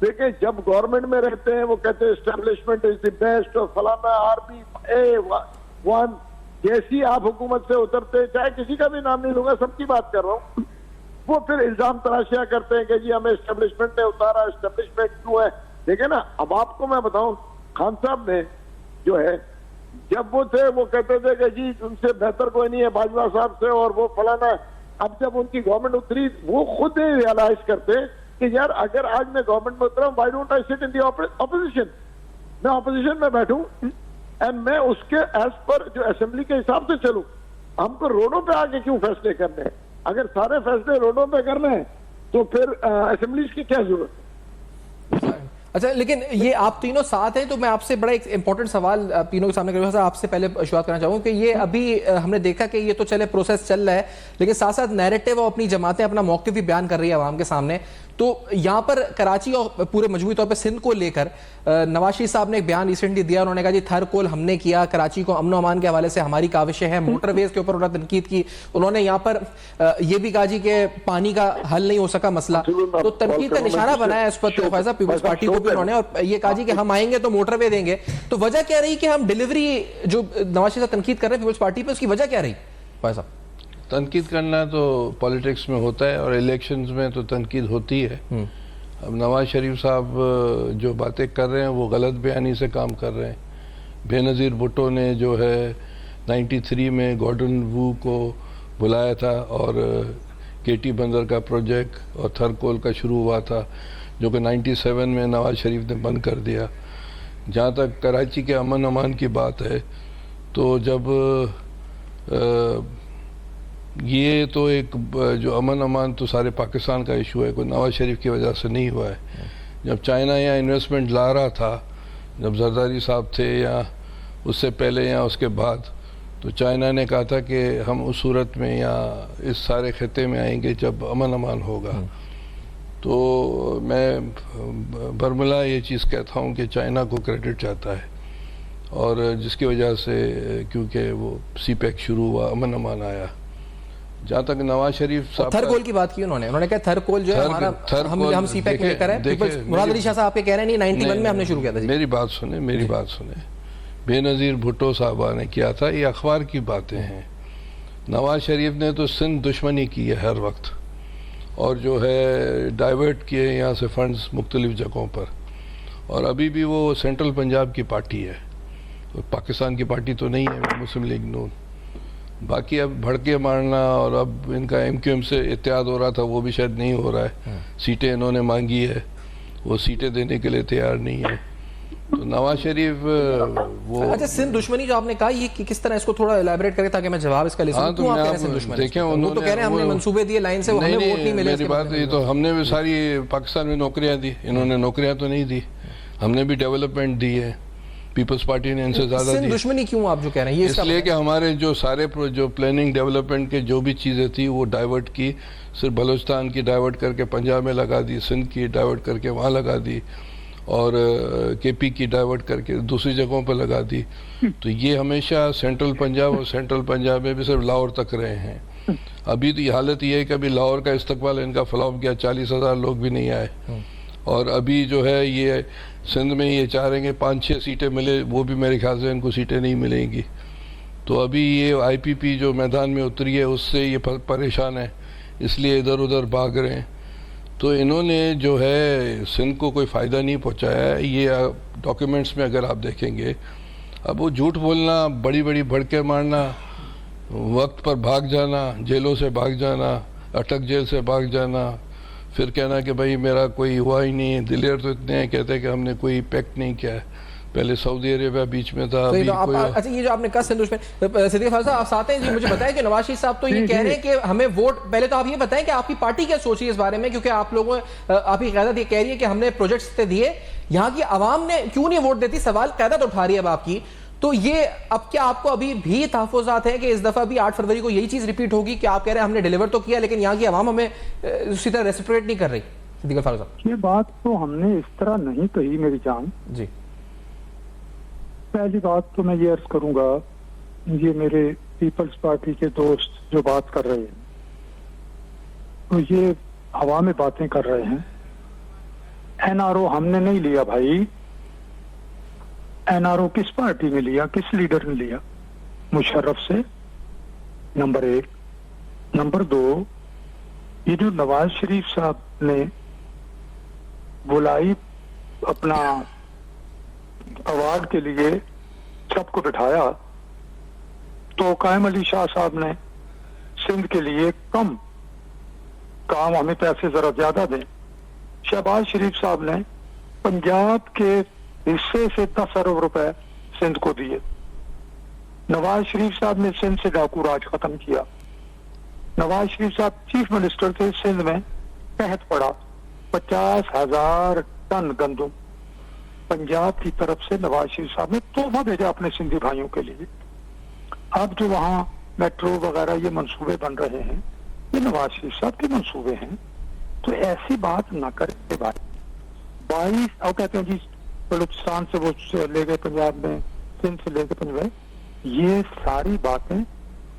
देखिए जब गवर्नमेंट में रहते हैं वो कहते हैं एस्टेब्लिशमेंट इज द बेस्ट और फलाना आर्मी वन। जैसी आप हुकूमत से उतरते, चाहे किसी का भी नाम नहीं लूंगा, सबकी बात कर रहा हूँ, वो फिर इल्जाम तराशियां करते हैं कि जी हमें एस्टेब्लिशमेंट ने उतारा, एस्टेब्लिशमेंट क्यों है। देखिए ना, अब आपको मैं बताऊं, खान साहब ने जो है जब वो थे वो कहते थे कि जी उनसे बेहतर कोई नहीं है बाजवा साहब से और वो फलाना। अब जब उनकी गवर्नमेंट उतरी वो खुद ही रियलाइज करते कि यार अगर आज मैं गवर्नमेंट में उतरा, why don't I sit in the opposition, मैं ऑपोजिशन में बैठूं एंड मैं उसके एज पर जो असेंबली के हिसाब से चलूं। हमको रोडों पे आके क्यों फैसले करने हैं? अगर सारे फैसले रोडों पे करने हैं तो फिर असेंबलीज की क्या जरूरत है? अच्छा, लेकिन ये आप तीनों साथ हैं तो मैं आपसे बड़ा एक इंपॉर्टेंट सवाल तीनों के सामने करूंगा। आपसे पहले शुरुआत करना चाहूंगा कि ये अभी हमने देखा कि ये तो चले प्रोसेस चल रहा है, लेकिन साथ साथ नैरेटिव और अपनी जमातें अपना मौक़िफ़ भी बयान कर रही है आवाम के सामने। तो यहाँ पर कराची और पूरे मजमूई तौर पर सिंध को लेकर नवाज शरीफ साहब ने एक बयान रिसेंटली दिया। उन्होंने कहा जी थरकोल हमने किया, कराची को अमन अमान के हवाले से हमारी काविशें हैं। मोटरवेज के ऊपर उन्होंने तनकीद की। उन्होंने यहाँ पर यह भी कहा जी कि पानी का हल नहीं हो सका मसला, तो तनकीद का निशाना बनाया इस पर फैजा पीपल्स पार्टी को भी उन्होंने, और ये कहा जी कि हम आएंगे तो मोटरवे देंगे। तो वजह क्या रही कि हम डिलीवरी जो नवाज शरीफ तनकीद कर रहे हैं पीपल्स पार्टी पर, उसकी वजह क्या रही? फैजा तनकीद करना तो पॉलिटिक्स में होता है और इलेक्शंस में तो तनकीद होती है। अब नवाज शरीफ साहब जो बातें कर रहे हैं वो गलत बयानी से काम कर रहे हैं। बेनज़ीर भुट्टो ने जो है 93 में गॉर्डन वू को बुलाया था और केटी बंदर का प्रोजेक्ट और थरकोल का शुरू हुआ था, जो कि 97 में नवाज शरीफ ने बंद कर दिया। जहाँ तक कराची के अमन अमान की बात है, तो जब ये तो एक जो अमन अमान तो सारे पाकिस्तान का इशू है, कोई नवाज शरीफ की वजह से नहीं हुआ है। जब चाइना यहाँ इन्वेस्टमेंट ला रहा था, जब जरदारी साहब थे या उससे पहले या उसके बाद, तो चाइना ने कहा था कि हम उस सूरत में या इस सारे खत्े में आएंगे जब अमन अमान होगा। तो मैं बरमला ये चीज़ कहता हूँ कि चाइना को क्रेडिट चाहता है, और जिसकी वजह से क्योंकि वो सीपैक शुरू हुआ, अमन अमान आया। जहाँ तक नवाज शरीफ साहब थरकोल की बात की उन्होंने कहा थरकोल जो है हमारा हम सीपैक में लेकर आए। मुराद अली शाह साहब के कह रहे हैं 91 में हमने शुरू किया था। मेरी बात सुने, बेनज़ीर भुट्टो साहबा ने किया था, ये अखबार की बातें हैं। नवाज शरीफ ने तो सिंध दुश्मनी की है हर वक्त, और जो है डाइवर्ट किए यहाँ से फंड्स मुख्तलिफ जगहों पर, और अभी भी वो सेंट्रल पंजाब की पार्टी है, तो पाकिस्तान की पार्टी तो नहीं है मुस्लिम लीग नून। बाकी अब भड़के मारना और अब इनका MQM से इत्तेहाद हो रहा था, वो भी शायद नहीं हो रहा है। सीटें इन्होंने मांगी है, वो सीटें देने के लिए तैयार नहीं है। तो नवाज शरीफ वो अच्छा, सिंध दुश्मनी जो आपने कहा, ये किस तरह, इसको थोड़ा एलैबोरेट करें ताकि मैं जवाब इसका ले सकूं। तो आप देखें, उन्होंने तो कह रहे हैं हमने मंसूबे दिए लाइन से, वो हमें वोट नहीं मिले। मेरी बात ये तो हमने भी सारी पाकिस्तान में नौकरियां दी, इन्होंने नौकरियां तो नहीं दी। हमने भी डेवलपमेंट दी है, पीपल्स पार्टी ने इनसे ज्यादा दी। दुश्मनी क्यों आप जो कह रहे हैं? ये इसलिए कि हमारे जो सारे जो प्लानिंग डेवलपमेंट के जो भी चीज़ें थी वो डाइवर्ट की, सिर्फ बलूचिस्तान की डाइवर्ट करके पंजाब में लगा दी, सिंध की डाइवर्ट करके वहाँ लगा दी, और KP की डाइवर्ट करके दूसरी जगहों पर लगा दी। तो ये हमेशा सेंट्रल पंजाब और सेंट्रल पंजाब में भी सिर्फ लाहौर तक रहे हैं। अभी तो ये हालत ये है कि अभी लाहौर का इस्तकबाल इनका फ्लॉप गया, 40,000 लोग भी नहीं आए। और अभी जो है ये सिंध में ये चाह रहे हैं कि 5-6 सीटें मिले, वो भी मेरे ख्याल से इनको सीटें नहीं मिलेंगी। तो अभी ये IPP जो मैदान में उतरी है उससे ये परेशान है, इसलिए इधर उधर भाग रहे हैं। तो इन्होंने जो है सिंध को कोई फ़ायदा नहीं पहुंचाया है। ये डॉक्यूमेंट्स में अगर आप देखेंगे, अब वो झूठ बोलना, बड़ी बड़ी भड़के मारना, वक्त पर भाग जाना, जेलों से भाग जाना, अटक जेल से भाग जाना, फिर कहना कि भाई मेरा कोई हुआ ही नहीं। दिलेर तो इतने हैं, कहते हैं कि हमने कोई पैक्ट नहीं किया है। पहले सऊदी अरेबिया बीच में था, अभी तो अच्छा, ये जो आपने कहा सिंध में, सिद्दीक फारूक साहब आप साथ हैं जी, मुझे बताएं कि नवाज शरीफ साहब तो ये कह रहे हैं कि हमें वोट, पहले तो आप ये बताएं कि आपकी पार्टी क्या सोच रही है इस बारे में, क्योंकि आप लोगों आपकी क़यादत ये कह रही है कि हमने प्रोजेक्ट्स दिए, यहाँ की आवाम ने क्यों नहीं वोट देती, सवाल क़यादत उठा रही है अब आपकी। तो ये अब क्या आपको अभी भी तहफ़्फ़ुज़ात है कि इस दफ़ा भी 8 फरवरी को यही चीज़ रिपीट होगी कि आप कह रहे हैं हमने डिलीवर तो किया लेकिन यहाँ की आवाम हमें उसी तरह रेसिप्रोकेट नहीं कर रही? सिद्दीक फारूक साहब, ये बात तो हमने इस तरह नहीं कही मेरी जान जी। पहली बात तो मैं ये अर्ज करूंगा, ये मेरे पीपल्स पार्टी के दोस्त जो बात कर रहे हैं तो ये हवा में बातें कर रहे हैं। NRO हमने नहीं लिया भाई। NRO किस पार्टी ने लिया, किस लीडर ने लिया? मुशर्रफ से, नंबर 1। नंबर 2, ये जो नवाज शरीफ साहब ने बुलाई अपना अवार्ड के लिए सबको बिठाया, तो कायम अली शाह साहब ने सिंध के लिए कम काम, हमें पैसे जरा ज्यादा दें। शहबाज शरीफ साहब ने पंजाब के हिस्से से 10 अरब रुपए सिंध को दिए। नवाज शरीफ साहब ने सिंध से डाकू राज खत्म किया। नवाज शरीफ साहब चीफ मिनिस्टर थे, सिंध में तहत पड़ा 50,000 टन गंदम पंजाब की तरफ से नवाज शरीफ साहब ने तोहफा भेजा अपने सिंधी भाइयों के लिए। अब जो वहाँ मेट्रो वगैरह ये मंसूबे बन रहे हैं, ये नवाज शरीफ साहब के मंसूबे हैं। तो ऐसी बात ना करते भाई। 22 और कहते हैं जी बलूचिस्तान से वो ले गए पंजाब में, सिंध से ले गए पंजाब। ये सारी बातें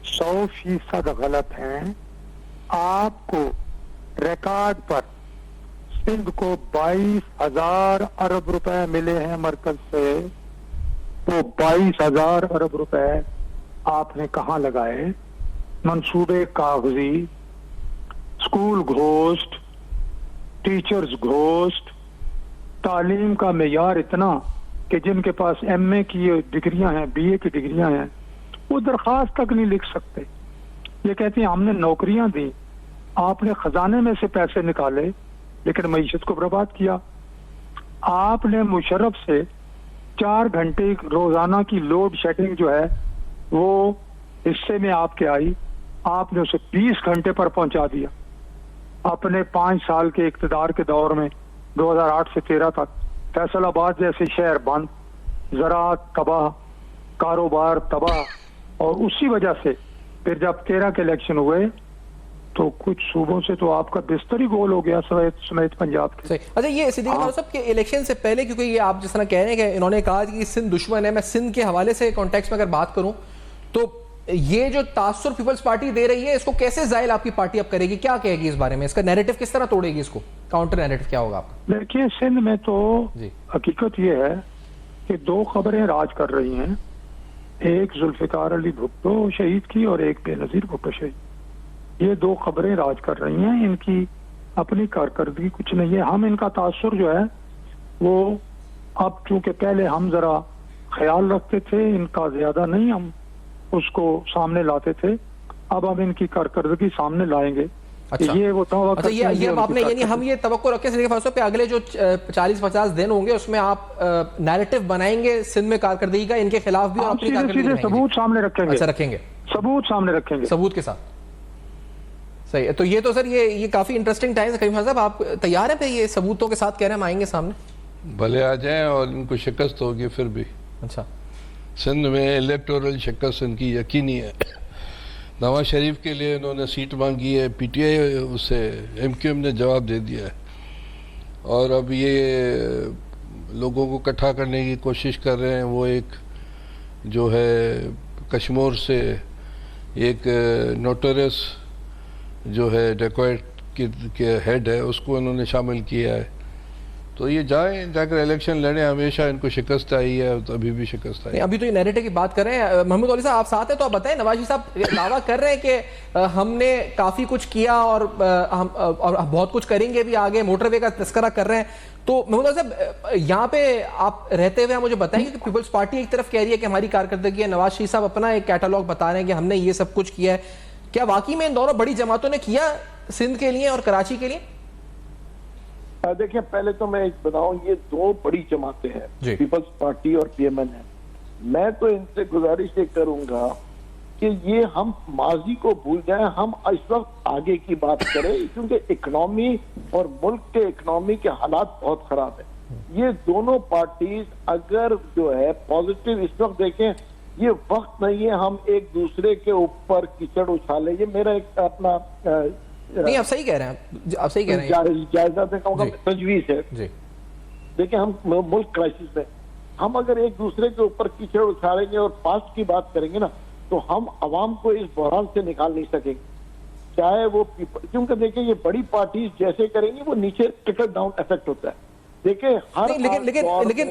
100% गलत हैं। आपको रिकॉर्ड पर सिंध को 22,000 अरब रुपए मिले हैं मरकज से। वो 22,000 अरब रुपए आपने कहाँ लगाए? मंसूबे कागजी, स्कूल घोस्ट, टीचर्स घोस्ट, तालीम का मेयार इतना कि जिनके पास MA की डिग्रियां हैं, BA की डिग्रियां हैं, वो दरखास्त तक नहीं लिख सकते। ये कहते हैं हमने नौकरियां दी, आपने खजाने में से पैसे निकाले लेकिन मईशत को बर्बाद किया। आपने मुशर्रफ से 4 घंटे रोजाना की लोड शेडिंग जो है वो हिस्से में आपके आई, आपने उसे 20 घंटे पर पहुंचा दिया। अपने 5 साल के इक्तदार के दौर में 2008 से 13 तक फैसलाबाद जैसे शहर बंद, ज़राअत तबाह, कारोबार तबाह, और उसी वजह से फिर जब 13 के इलेक्शन हुए तो कुछ सूबों से तो आपका बिस्तर ही गोल हो गया समेत पंजाब के। अच्छा, ये सिद्दीक फारूक साहब के इलेक्शन से पहले, क्योंकि ये आप जिस तरह कह रहे हैं कि इन्होंने कहा कि सिंध दुश्मन है, मैं सिंध के हवाले से कॉन्टेक्स्ट में अगर बात करूं तो ये जो तासुर पीपल्स पार्टी दे रही है, इसको कैसे जाहिल आपकी पार्टी अब करेगी? क्या कहेगी इस बारे में? इसका नैरेटिव किस तरह तोड़ेगी? इसको काउंटर नैरेटिव क्या होगा आपका? देखिए, सिंध में तो हकीकत ये है कि 2 खबरें राज कर रही हैं। एक जुल्फिकार अली भुट्टो शहीद की और एक बेनजीर भुट्टो शहीद। ये 2 खबरें राज कर रही हैं। इनकी अपनी कारकर्दगी कुछ नहीं है। हम इनका तासुर जो है वो अब, चूंकि पहले हम जरा ख्याल रखते थे, इनका ज्यादा नहीं हम उसको सामने लाते थे, अब हम इनकी कारकर्दगी सामने लाएंगे। अच्छा, ये वो अच्छा, ये अब आपने, यानी हम ये तवक्को रखें सिद्दीक फारूक साहब पे अगले जो 40-50 दिन होंगे उसमें आप नैरेटिव बनाएंगे सिंध में कारकर्दगी का, इनके खिलाफ भी, और अपनी कारकर्दगी सबूत सामने रखेंगे। अच्छा, रखेंगे, सबूत सामने रखेंगे, सबूत के साथ। सही है। तो ये तो सर ये काफी इंटरेस्टिंग टाइम है। करीम साहब, आप तैयार हैं? ये सबूतों के साथ कह रहे हैं हम आएंगे सामने? भले आ जाएं, और इनको शिकस्त होगी फिर भी। अच्छा, सिंध में इलेक्टोरल शिकस्त इनकी यकीनी है। नवाज शरीफ के लिए इन्होंने सीट मांगी है, PTI उससे MQM ने जवाब दे दिया है, और अब ये लोगों को इकट्ठा करने की कोशिश कर रहे हैं। वो एक जो है कश्मीर से एक नोटोरियस जो है डेकोइट के हेड है उसको इन्होंने शामिल किया है। तो ये जाकर इलेक्शन लड़े, हमेशा इनको शिकस्त आई है, तो अभी भी शिकस्त आई। अभी तो ये नैरेटिव की बात कर रहे हैं। महमूद अली साहब आप साथ हैं तो आप बताएं, नवाज शरीफ साहब दावा कर रहे हैं कि हमने काफी कुछ किया और हम और बहुत कुछ करेंगे भी आगे, मोटरवे का तस्करा कर रहे हैं। तो महमूद अली साहब यहाँ पे आप रहते हुए मुझे बताएंगे कि पीपल्स पार्टी एक तरफ कह रही है कि हमारी कारकर्दगी है, नवाज शरीफ साहब अपना एक कैटलॉग बता रहे हैं कि हमने ये सब कुछ किया है। क्या वाकई में इन दोनों बड़ी जमातों ने किया सिंध के लिए और कराची के लिए? देखिए, पहले तो मैं एक बताऊं, ये दो बड़ी जमातें हैं, पीपल्स पार्टी और पीएमएन है। मैं तो इनसे गुजारिश ये करूंगा कि ये हम माजी को भूल जाएं, हम इस वक्त आगे की बात करें, क्योंकि इकोनॉमी और मुल्क के इकोनॉमी के हालात बहुत खराब है। ये दोनों पार्टीज अगर जो है पॉजिटिव इस वक्त देखें, ये वक्त नहीं है हम एक दूसरे के ऊपर कीचड़ उछाले। ये मेरा एक अपना नहीं, आप सही कह रहे हैं, आप सही कह रहे हैं, जायजा से कहूँगा तजवीज है। देखिए, हम मुल्क क्राइसिस में हम अगर एक दूसरे के ऊपर कीचड़ उछालेंगे और पास्ट की बात करेंगे ना, तो हम अवाम को इस बहरान से निकाल नहीं सकेंगे, चाहे वो क्योंकि देखिए ये बड़ी पार्टी जैसे करेंगी वो नीचे ट्रिकल डाउन इफेक्ट होता है। देखिए लेकिन मौलवी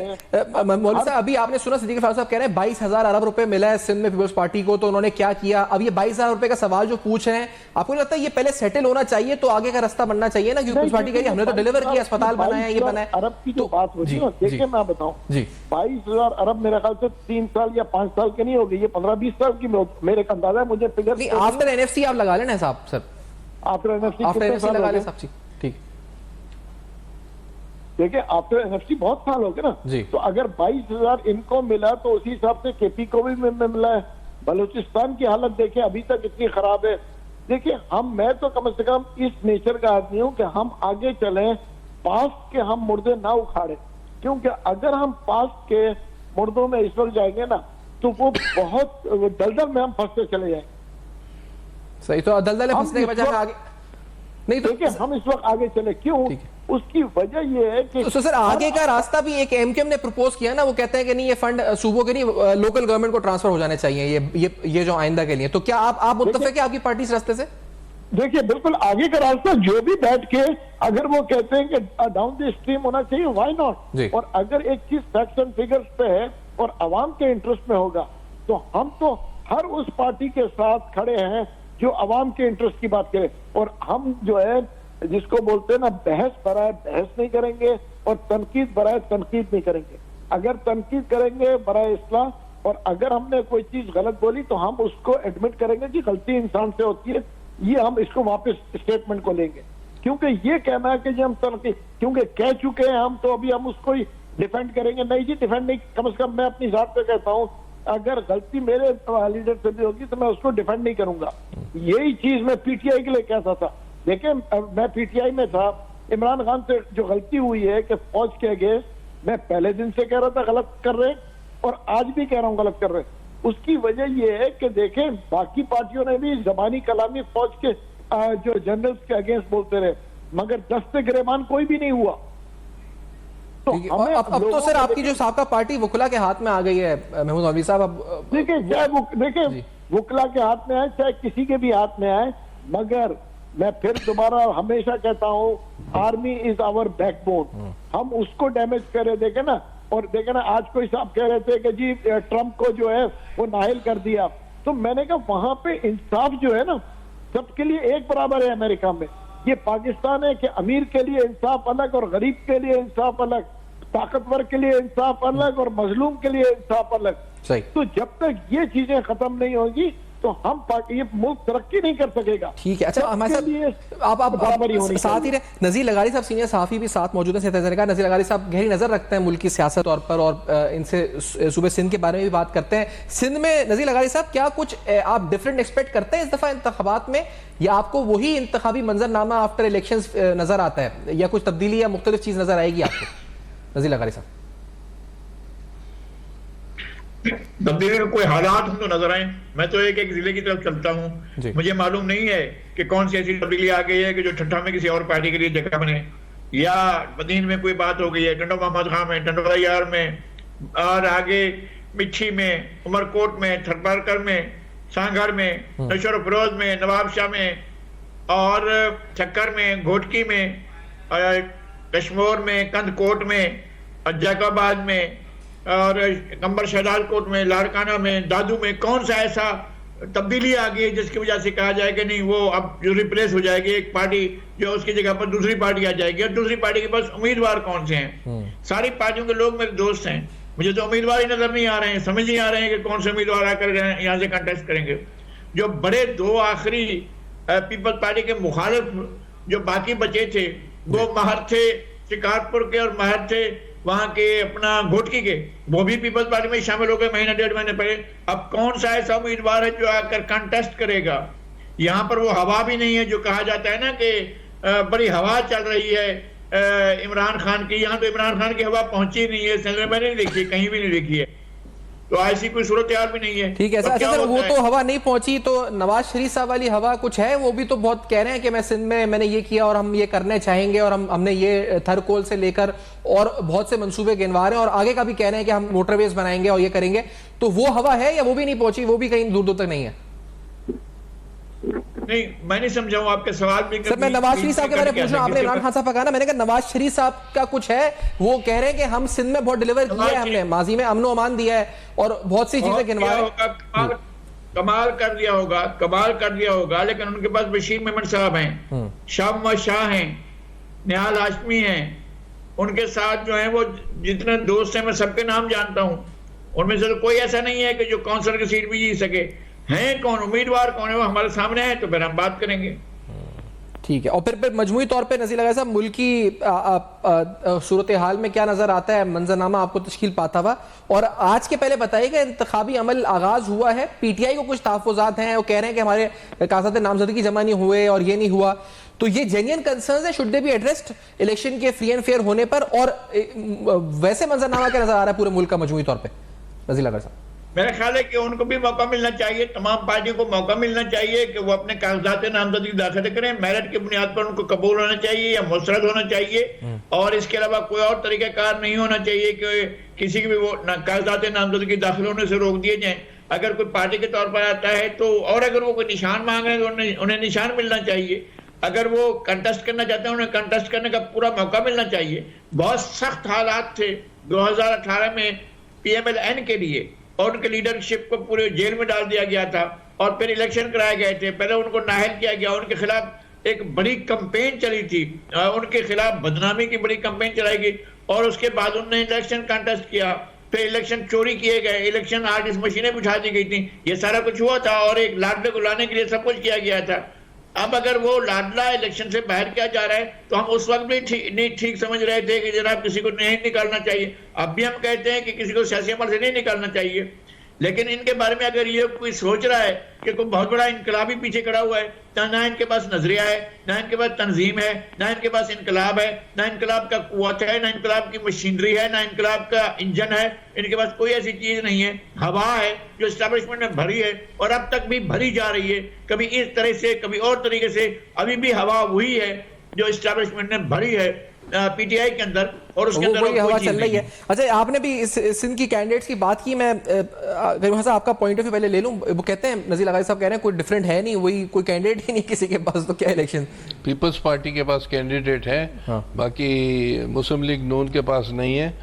साहब, अभी आपने सुना सिद्दीकी फारूक साहब कह रहे हैं 22,000 अरब रुपए मिला है सिंध में पीपल्स पार्टी को, तो उन्होंने क्या किया? अब ये 22,000 रुपए का सवाल जो पूछ रहे हैं, आपको नहीं लगता ये पहले सेटल होना चाहिए तो आगे का रास्ता बनना चाहिए ना? क्योंकि पीपल्स पार्टी कह रही है हमने तो डिलीवर किया, अस्पताल बनाया, ये बनाया। अरब की जो बात होती है ना, देखिए मैं बताऊं, 22,000 अरब मेरे ख्याल से 3 साल या 5 साल के नहीं हो गई, ये 15-20 साल की मेरे का अंदाजा है, मुझे फिगर आफ्टर एनएफसी आप लगा लेना साहब, सर आफ्टर एनएफसी लगा ले साहब। ठीक, देखिए आफ्टर एनएफसी बहुत साल हो गए ना जी। तो अगर 22,000 इनको मिला तो उसी हिसाब से केपी को भी मिला है। बलूचिस्तान की हालत देखें अभी तक इतनी खराब है। देखिए मैं तो कम से कम इस नेचर का आदमी हूं कि हम आगे चलें, पास्ट के हम मुर्दे ना उखाड़े, क्योंकि अगर हम पास्ट के मुर्दों में इस वक्त जाएंगे ना तो वो बहुत दलदल में हम फंसते चले जाएंगे। सही, तो दलदल में फंसने के बजाय आगे नहीं, तो देखिए हम इस वक्त आगे चले क्यों, उसकी वजह ये है कि तो सर आगे का रास्ता भी एक एमकेएम ने प्रपोज किया ना, वो कहते हैं कि नहीं ये फंड सूबों के नहीं लोकल गवर्नमेंट को ट्रांसफर हो जाने चाहिए ये जो आइंदा के लिए। तो क्या आप मुत्तफिक है आपकी पार्टी इस रास्ते से? देखिए बिल्कुल आगे का रास्ता जो भी बैठ के अगर वो कहते हैं कि डाउन द स्ट्रीम होना चाहिए, व्हाई नॉट। और अगर एक चीज फैक्ट्स एंड फिगर्स पे है और अवाम के इंटरेस्ट में होगा तो हम तो हर उस पार्टी के साथ खड़े हैं जो अवाम के इंटरेस्ट की बात करे। और हम जो है जिसको बोलते हैं ना बहस बराए बहस नहीं करेंगे और तनकीद बराए तनकीद नहीं करेंगे। अगर तनकीद करेंगे बराए इस्लाह, और अगर हमने कोई चीज गलत बोली तो हम उसको एडमिट करेंगे कि गलती इंसान से होती है, ये हम इसको वापस स्टेटमेंट को लेंगे। क्योंकि ये कहना है कि जी हम तनकीद क्योंकि कह चुके हैं हम, तो अभी हम उसको ही डिफेंड करेंगे, नहीं जी डिफेंड नहीं। कम से कम मैं अपनी जात पे कहता हूँ, अगर गलती मेरे लीडर से भी होगी तो मैं उसको डिफेंड नहीं करूंगा। यही चीज मैं पीटीआई के लिए कहता था। देखिए मैं पीटीआई में था, इमरान खान से जो गलती हुई है कि फौज के अगेंस्ट, मैं पहले दिन से कह रहा था गलत कर रहे और आज भी कह रहा हूं गलत कर रहे। उसकी वजह यह है कि देखें बाकी पार्टियों ने भी जबानी कलामी फौज के जो जनरल्स के अगेंस्ट बोलते रहे, मगर दस्ते गिरेबान कोई भी नहीं हुआ। तो अब तो सर आपकी जो साबका पार्टी वुकला के हाथ में आ गई है महमूद मौलवी साहब। अब देखिए चाहे वुकला के हाथ में आए चाहे किसी के भी हाथ में आए, मगर मैं फिर दोबारा हमेशा कहता हूं, आर्मी इज आवर बैकबोन। हम उसको डैमेज करे देखे ना, और देखे ना आज कोई साहब कह रहे थे कि जी ट्रंप को जो है वो नाहिल कर दिया, तो मैंने कहा वहां पे इंसाफ जो है ना सबके लिए एक बराबर है अमेरिका में। ये पाकिस्तान है कि अमीर के लिए इंसाफ अलग और गरीब के लिए इंसाफ अलग, ताकतवर के लिए इंसाफ अलग और मजलूम के लिए इंसाफ अलग। सही। तो जब तक ये चीजें खत्म नहीं होगी तो हम ये मुल्क तरक्की नहीं कर सकेगा। ठीक है, अच्छा हमारे साथ आप साथ ही रहे नज़ीर लगारी साहब सीनियर सहाफ़ी भी साथ मौजूद हैं। नज़ीर लगारी साहब गहरी नजर रखते हैं मुल्क की सियासत तौर पर और इनसे सूबे सिंध के बारे में भी बात करते हैं। सिंध में नज़ीर लगारी साहब क्या कुछ आप डिफरेंट एक्सपेक्ट करते हैं इस दफा इंतखाबात में, या आपको वही इंतखाबी मंजरनामा आफ्टर इलेक्शंस नजर आता है, या कुछ तब्दीली या मुख्तलिफ चीज नजर आएगी आपको नज़ीर लगारी साहब? तब्दीली में कोई हालात हमको नजर आए। मैं तो एक एक जिले की तरफ चलता हूँ, मुझे मालूम नहीं है कि कौन सी ऐसी तब्दीली आ गई है कि जो ठट्ठा में किसी और पार्टी के लिए जगह बने, या मदीन में कोई बात हो गई है, टंडो मोहम्मद खान में, टंडो यार में, और आगे मिच्छी में, उमरकोट में, थरपारकर में, सांगड़ में, नशर फरोज में, नवाब शाह में, और चक्कर में, घोटकी में, कश्मीर में, कंदकोट में, जैकाबाद में और कंबर शहजाद कोट में, लाड़काना में, दादू में कौन सा ऐसा तब्दीली आ गई है जिसकी वजह से कहा जाए कि नहीं वो अब जो रिप्लेस हो जाएगी, एक पार्टी जो उसकी जगह पर दूसरी पार्टी आ जाएगी, और दूसरी पार्टी के पास उम्मीदवार कौन से हैं? सारी पार्टियों के लोग मेरे दोस्त हैं, मुझे तो उम्मीदवार ही नजर नहीं आ रहे हैं, समझ नहीं आ रहे हैं कि कौन से उम्मीदवार आकर यहाँ से कंटेस्ट करेंगे। जो बड़े दो आखिरी पीपल्स पार्टी के मुखालिफ जो बाकी बचे थे वो महर थे शिकारपुर के और महर थे वहां के अपना घोटकी के, वो भी पीपल्स पार्टी में शामिल हो गए महीना डेढ़ महीने पहले। अब कौन सा ऐसा उम्मीदवार है जो आकर कंटेस्ट करेगा? यहाँ पर वो हवा भी नहीं है जो कहा जाता है ना कि बड़ी हवा चल रही है इमरान खान की। यहाँ तो इमरान खान की हवा पहुंची नहीं है, मैंने नहीं देखी, कहीं भी नहीं देखी है, तो ऐसी कोई सूरत यार भी नहीं है। ठीक है सर, सर वो तो हवा नहीं पहुंची, तो नवाज शरीफ साहब वाली हवा कुछ है? वो भी तो बहुत कह रहे हैं कि मैं सिंध में मैंने ये किया और हम ये करने चाहेंगे और हमने ये थरकोल से लेकर और बहुत से मंसूबे गिनवा रहे हैं और आगे का भी कह रहे हैं कि हम मोटरवेज बनाएंगे और ये करेंगे, तो वो हवा है या वो भी नहीं पहुंची, वो भी कहीं दूर दूर तक नहीं है? नहीं, मैं नहीं समझा हूं आपके सवाल भी। सर मैं नवाज शरीफ साहब के बारे में पूछ रहा हूं, आपने इमरान खान साहब का कहा ना, मैंने कहा नवाज शरीफ साहब का कुछ है? वो कह रहे हैं कि हम सिंध में बहुत डिलीवर किया है, हमने माजी में अमनो अमान दिया है और बहुत सी चीजें गिनवाए। कमाल कर दिया होगा, कमाल कर दिया होगा, लेकिन उनके पास बशीर मेमन साहब हैं, शाह शाह हैं, निहाल हाशमी हैं, उनके साथ जो है वो जितने दोस्त हैं मैं सबके नाम जानता हूं, उनमें से तो कोई ऐसा नहीं है कि जो काउंसिलर की सीट भी जीत सके। हैं कौन, उम्मीदवार कौन है, वो हमारे सामने है, तो फिर हम बात करेंगे। ठीक है, और फिर मजमूई तौर पे नज़ीर लगाए साहब मुल्की सूरत हाल में क्या नजर आता है, मंजरनामा आपको तश्कील पाता हुआ? और आज के पहले बताइएगा इंतखाबी अमल आगाज हुआ है, पीटीआई को कुछ तहफ़्फ़ुज़ात हैं, वो कह रहे हैं कि हमारे कागज़ात नामजदगी जमा नहीं हुए और ये नहीं हुआ, तो ये जेन्युइन कंसर्न्स है, should they be addressed election के फ्री एंड फेयर होने पर? और वैसे मंजरनामा क्या नजर आ रहा है पूरे मुल्क का मजमूई तौर पर नज़ीर लगाए साहब? मेरा ख्याल है कि उनको भी मौका मिलना चाहिए, तमाम पार्टियों को मौका मिलना चाहिए कि वो अपने कागजात नामजदगी दाखिल करें, मेरिट की बुनियाद पर उनको कबूल होना चाहिए या मुस्तरद होना चाहिए, और इसके अलावा कोई और तरीकाकार नहीं होना चाहिए कि किसी की भी वो कागजात नामजदगी दाखिल होने से रोक दिए जाएं। अगर कोई पार्टी के तौर पर आता है तो, और अगर वो कोई निशान मांग रहे हैं तो उन्हें निशान मिलना चाहिए, अगर वो कंटेस्ट करना चाहते हैं उन्हें कंटेस्ट करने का पूरा मौका मिलना चाहिए। बहुत सख्त हालात थे 2018 में PMLN के लिए, और उनके लीडरशिप को पूरे जेल में डाल दिया गया था और फिर इलेक्शन कराए गए थे, पहले उनको नाहल किया गया, उनके खिलाफ एक बड़ी कंपेन चली थी, उनके खिलाफ बदनामी की बड़ी कंपेन चलाई गई, और उसके बाद उन्होंने इलेक्शन कंटेस्ट किया, फिर इलेक्शन चोरी किए गए, इलेक्शन आर्टिस्ट मशीनें बुझा दी गई थी, ये सारा कुछ हुआ था और एक लाडले को लाने के लिए सब कुछ किया गया था। अब अगर वो लाडला इलेक्शन से बाहर किया जा रहा है तो हम उस वक्त भी नहीं ठीक समझ रहे थे कि जनाब किसी को नहीं निकालना चाहिए, अब भी हम कहते हैं कि किसी को सियासी अमल से नहीं निकालना चाहिए, लेकिन इनके बारे में अगर ये कोई सोच रहा है कि कोई बहुत बड़ा इनकलाबी पीछे खड़ा हुआ है, तो ना इनके पास नजरिया है, ना इनके पास तंजीम है, ना इनके पास इनकलाब है, ना इनकलाब का कुव्वत है, ना इनकलाब की मशीनरी है, ना इनकलाब का इंजन है, इनके पास कोई ऐसी चीज नहीं है। हवा है जो एस्टेब्लिशमेंट में भरी है और अब तक भी भरी जा रही है, कभी इस तरह से कभी और तरीके से, अभी भी हवा वही है जो एस्टेब्लिशमेंट ने भरी है पीटीआई के अंदर, और उसके अंदर वही हवा चल रही है। अच्छा, आपने भी इस सिंध की कैंडिडेट्स की बात की, मैं अगर आपका पॉइंट ऑफ व्यू पहले ले लूं, वो कहते हैं नज़ीर लगाई साहब कह रहे हैं कोई डिफरेंट है नहीं, वही कोई कैंडिडेट ही नहीं किसी के पास, तो क्या इलेक्शन? पीपल्स पार्टी के पास कैंडिडेट है, हाँ। बाकी मुस्लिम लीग नून के पास नहीं है,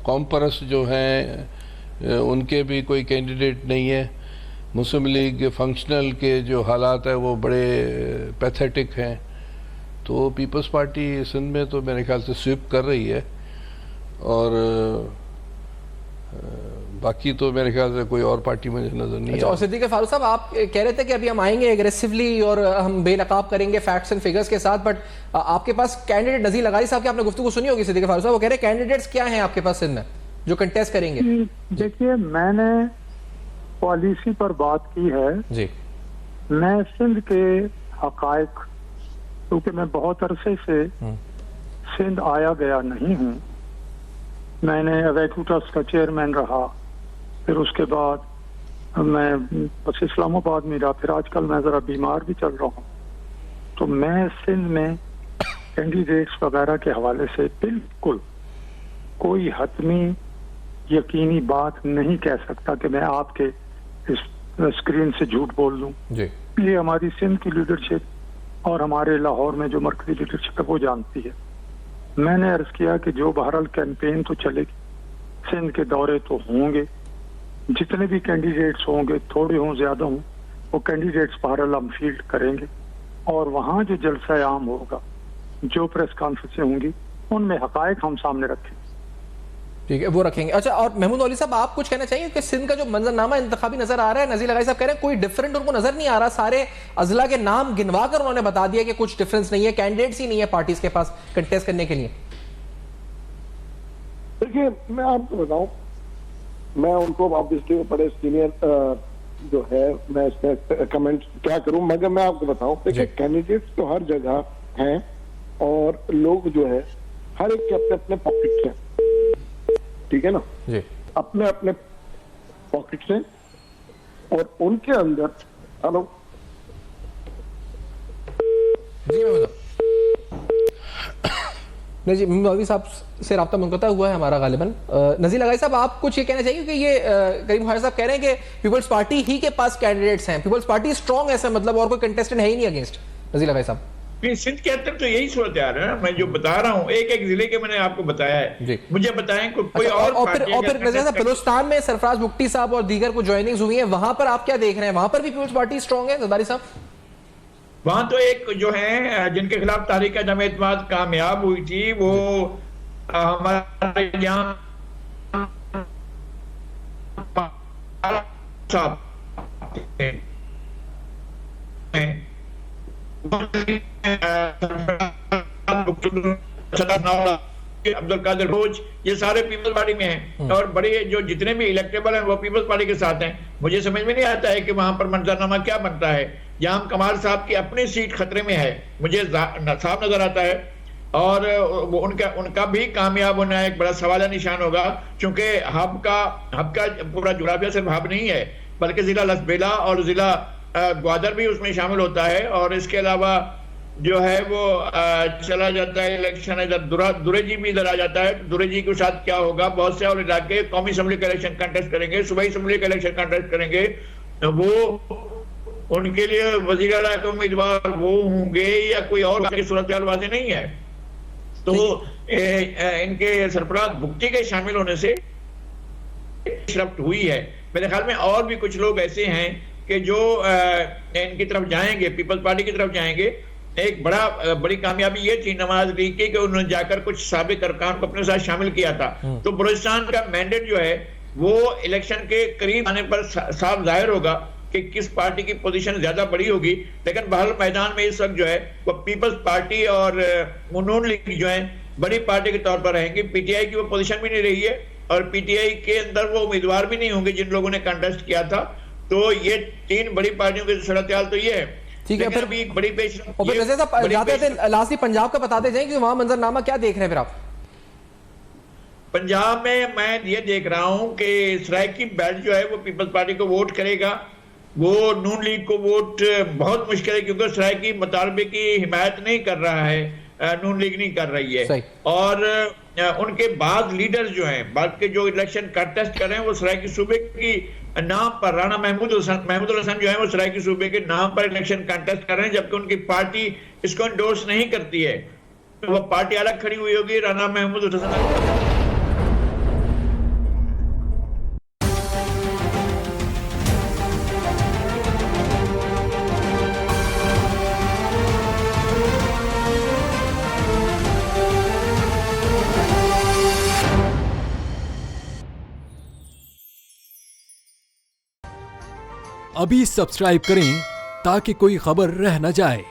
कौम परस्त जो हैं उनके भी कोई कैंडिडेट नहीं है, मुस्लिम लीग फंक्शनल के जो हालात है वो बड़े पैथेटिक हैं, तो पीपल्स पार्टी सिंध में तो मेरे ख्याल से स्वीप कर रही है, और बाकी तो मेरे ख्याल से कोई और पार्टी मुझे नजर नहीं। अच्छा, और सिद्दीक फारूक साहब आप कह रहे थे कि अभी हम आएंगे एग्रेसिवली और हम बेनकाब करेंगे फैक्ट्स एंड फिगर्स के साथ, बट आपके पास कैंडिडेट नज़ीर लगाई साहब की आपने गुफ्तगू सुनी होगी सिद्दीक फारूक साहब, वो कह रहे हैं कैंडिडेट्स क्या हैं आपके पास सिंध में जो कंटेस्ट करेंगे? देखिए, मैंने पॉलिसी पर बात की है जी, मैं सिंध के हकायक, क्योंकि मैं बहुत अरसे से सिंध आया गया नहीं हूँ, मैंने अवैकू ट्रस्ट का चेयरमैन रहा, फिर उसके बाद मैं बस इस्लामाबाद में रहा, फिर आजकल मैं ज़रा बीमार भी चल रहा हूँ, तो मैं सिंध में कैंडिडेट्स वगैरह के हवाले से बिल्कुल कोई हतमी यकीनी बात नहीं कह सकता कि मैं आपके इस स्क्रीन से झूठ बोल लूँ। ये हमारी सिंध की लीडरशिप और हमारे लाहौर में जो मरकजी लीडरशिप है वो जानती है। मैंने अर्ज किया कि जो बहरहाल कैंपेन तो चलेगी, सिंध के दौरे तो होंगे, जितने भी कैंडिडेट्स होंगे, थोड़े हों ज्यादा हों, वो कैंडिडेट्स बहरहाल हम फील्ड करेंगे और वहाँ जो जलसा आम होगा, जो प्रेस कॉन्फ्रेंसें होंगी, उनमें हकायक हम सामने रखेंगे। ठीक है, वो रखेंगे। अच्छा, और महमूद मौलवी साहब आप कुछ कहना चाहिए कि सिंध का जो मंजरनामा इंतखाबी नजर आ रहा है, नज़ीर लगाई साहब कह रहे हैं कोई डिफरेंट उनको नजर नहीं आ रहा, सारे अजला के नाम गिनवा कर उन्होंने बता दिया कि कुछ डिफरेंस नहीं है, कैंडिडेट्स ही नहीं है पार्टीज के पास कंटेस्ट करने के लिए। देखिए, मैं आपको बताऊं, मैं उनको ऑब्वियसली बड़े सीनियर जो है, मैं इस पर कमेंट क्या करूं, मगर मैं आपको बताऊं, देखिए कैंडिडेट्स तो हर जगह हैं और लोग जो है हर एक के अपने अपने पॉकेट्स हैं, ठीक है ना जी, अपने अपने पॉकेट्स हैं और उनके अंदर हेलो जी नहीं जी, मौलवी साहब से राब्ता मुनक़ता हुआ है हमारा गालिबन। नज़ीर लगाई साहब आप कुछ ये कहना चाहिए कि ये करीम ख्वाजा साहब कह रहे हैं कि पीपल्स पार्टी ही के पास कैंडिडेट्स हैं, पीपल्स पार्टी स्ट्रांग ऐसा मतलब और कोई कंटेस्टेंट है ही नहीं अगेंस्ट। नज़ीर लगाई साहब सिंध के अंदर तो यही सूरत आ रहा है, मैं जो बता रहा हूँ, एक एक जिले के मैंने आपको बताया है, मुझे बताएं कोई और फिर नज़ीर साहब बलूचिस्तान में सरफराज बुगटी साहब और दीगर को ज्वाइनिंग्स हुई हैं, वहां पर आप क्या देख रहे हैं, वहां पर भी पीपल्स पार्टी स्ट्रांग है जरदारी साहब? वहां तो एक जो है जिनके खिलाफ तारीख जम-ए-एतमाद कामयाब हुई थी, वो हमारे यहाँ अब्दुल कादिर भोज, ये सारे पीपल्स पार्टी में हैं और बड़े जो जितने भी इलेक्टेबल हैं वो पीपल्स पार्टी के साथ हैं। मुझे समझ में नहीं आता है कि वहां पर मंजरनामा क्या बनता है। यहाँ कमाल साहब की अपनी सीट खतरे में है, मुझे साफ नजर आता है, और वो उनका भी कामयाब होना एक बड़ा सवाल निशान होगा, क्योंकि हब का पूरा जुग्राफिया सिर्फ हब नहीं है, बल्कि जिला लसबेला और जिला ग्वादर भी उसमें शामिल होता है, और इसके अलावा जो है वो चला जाता है इलेक्शन, इधर दुरेजी भी इधर आ जाता है। दुरेजी के साथ क्या होगा, बहुत से और इलाके कौमी असम्बली का इलेक्शन कंटेस्ट करेंगे, सूबाई असम्बली का इलेक्शन कंटेस्ट करेंगे, वो उनके लिए वजीर आला के उम्मीदवार वो होंगे या कोई और की सूरत वाज़ेह नहीं है। तो इनके सरफराज बुगटी के शामिल होने से डिस्टर्ब हुई है। मेरे ख्याल में और भी कुछ लोग ऐसे हैं कि जो इनकी तरफ जाएंगे, पीपल्स पार्टी की तरफ जाएंगे। एक बड़ी कामयाबी ये थी नवाज लीग की कि उन्होंने जाकर कुछ साबिक अरकान को अपने साथ शामिल किया था। तो बलूचिस्तान का मैंडेट जो है वो इलेक्शन के करीब आने पर साफ जाहिर होगा कि किस पार्टी की पोजीशन ज्यादा बड़ी होगी। लेकिन बहरहाल मैदान में इस वक्त जो है वो पीपल्स पार्टी और नून लीग जो है बड़ी पार्टी के तौर पर रहेंगी। पीटीआई की वो पोजीशन भी नहीं रही है और पीटीआई के अंदर वो उम्मीदवार भी नहीं होंगे जिन लोगों ने कंटेस्ट किया था। तो ये तीन बड़ी पार्टियों की सूरत हाल तो ये है। ठीक है, फिर भी बड़ी पेश लास्टली पंजाब का बताते जाएं कि वहां मंजरनामा क्या देख रहे हैं फिर आप? पंजाब में मैं ये देख रहा हूं कि सराइकी बेल्ट जो है वो पीपल्स पार्टी को वोट करेगा, वो नून लीग को वोट बहुत मुश्किल है, क्योंकि सराइकी मुतालबे की हिमायत नहीं कर रहा है, नून लीग नहीं कर रही है। और उनके बाद लीडर जो हैं, बाद के जो इलेक्शन कंटेस्ट कर रहे हैं, वो सराइकी सूबे की नाम पर राणा महमूद हसन जो है वो सराइकी सूबे के नाम पर इलेक्शन कंटेस्ट कर रहे हैं, जबकि उनकी पार्टी इसको एंडोर्स नहीं करती है। तो वो पार्टी अलग खड़ी हुई होगी, राणा महमूद हसन। अभी सब्सक्राइब करें ताकि कोई खबर रह न जाए।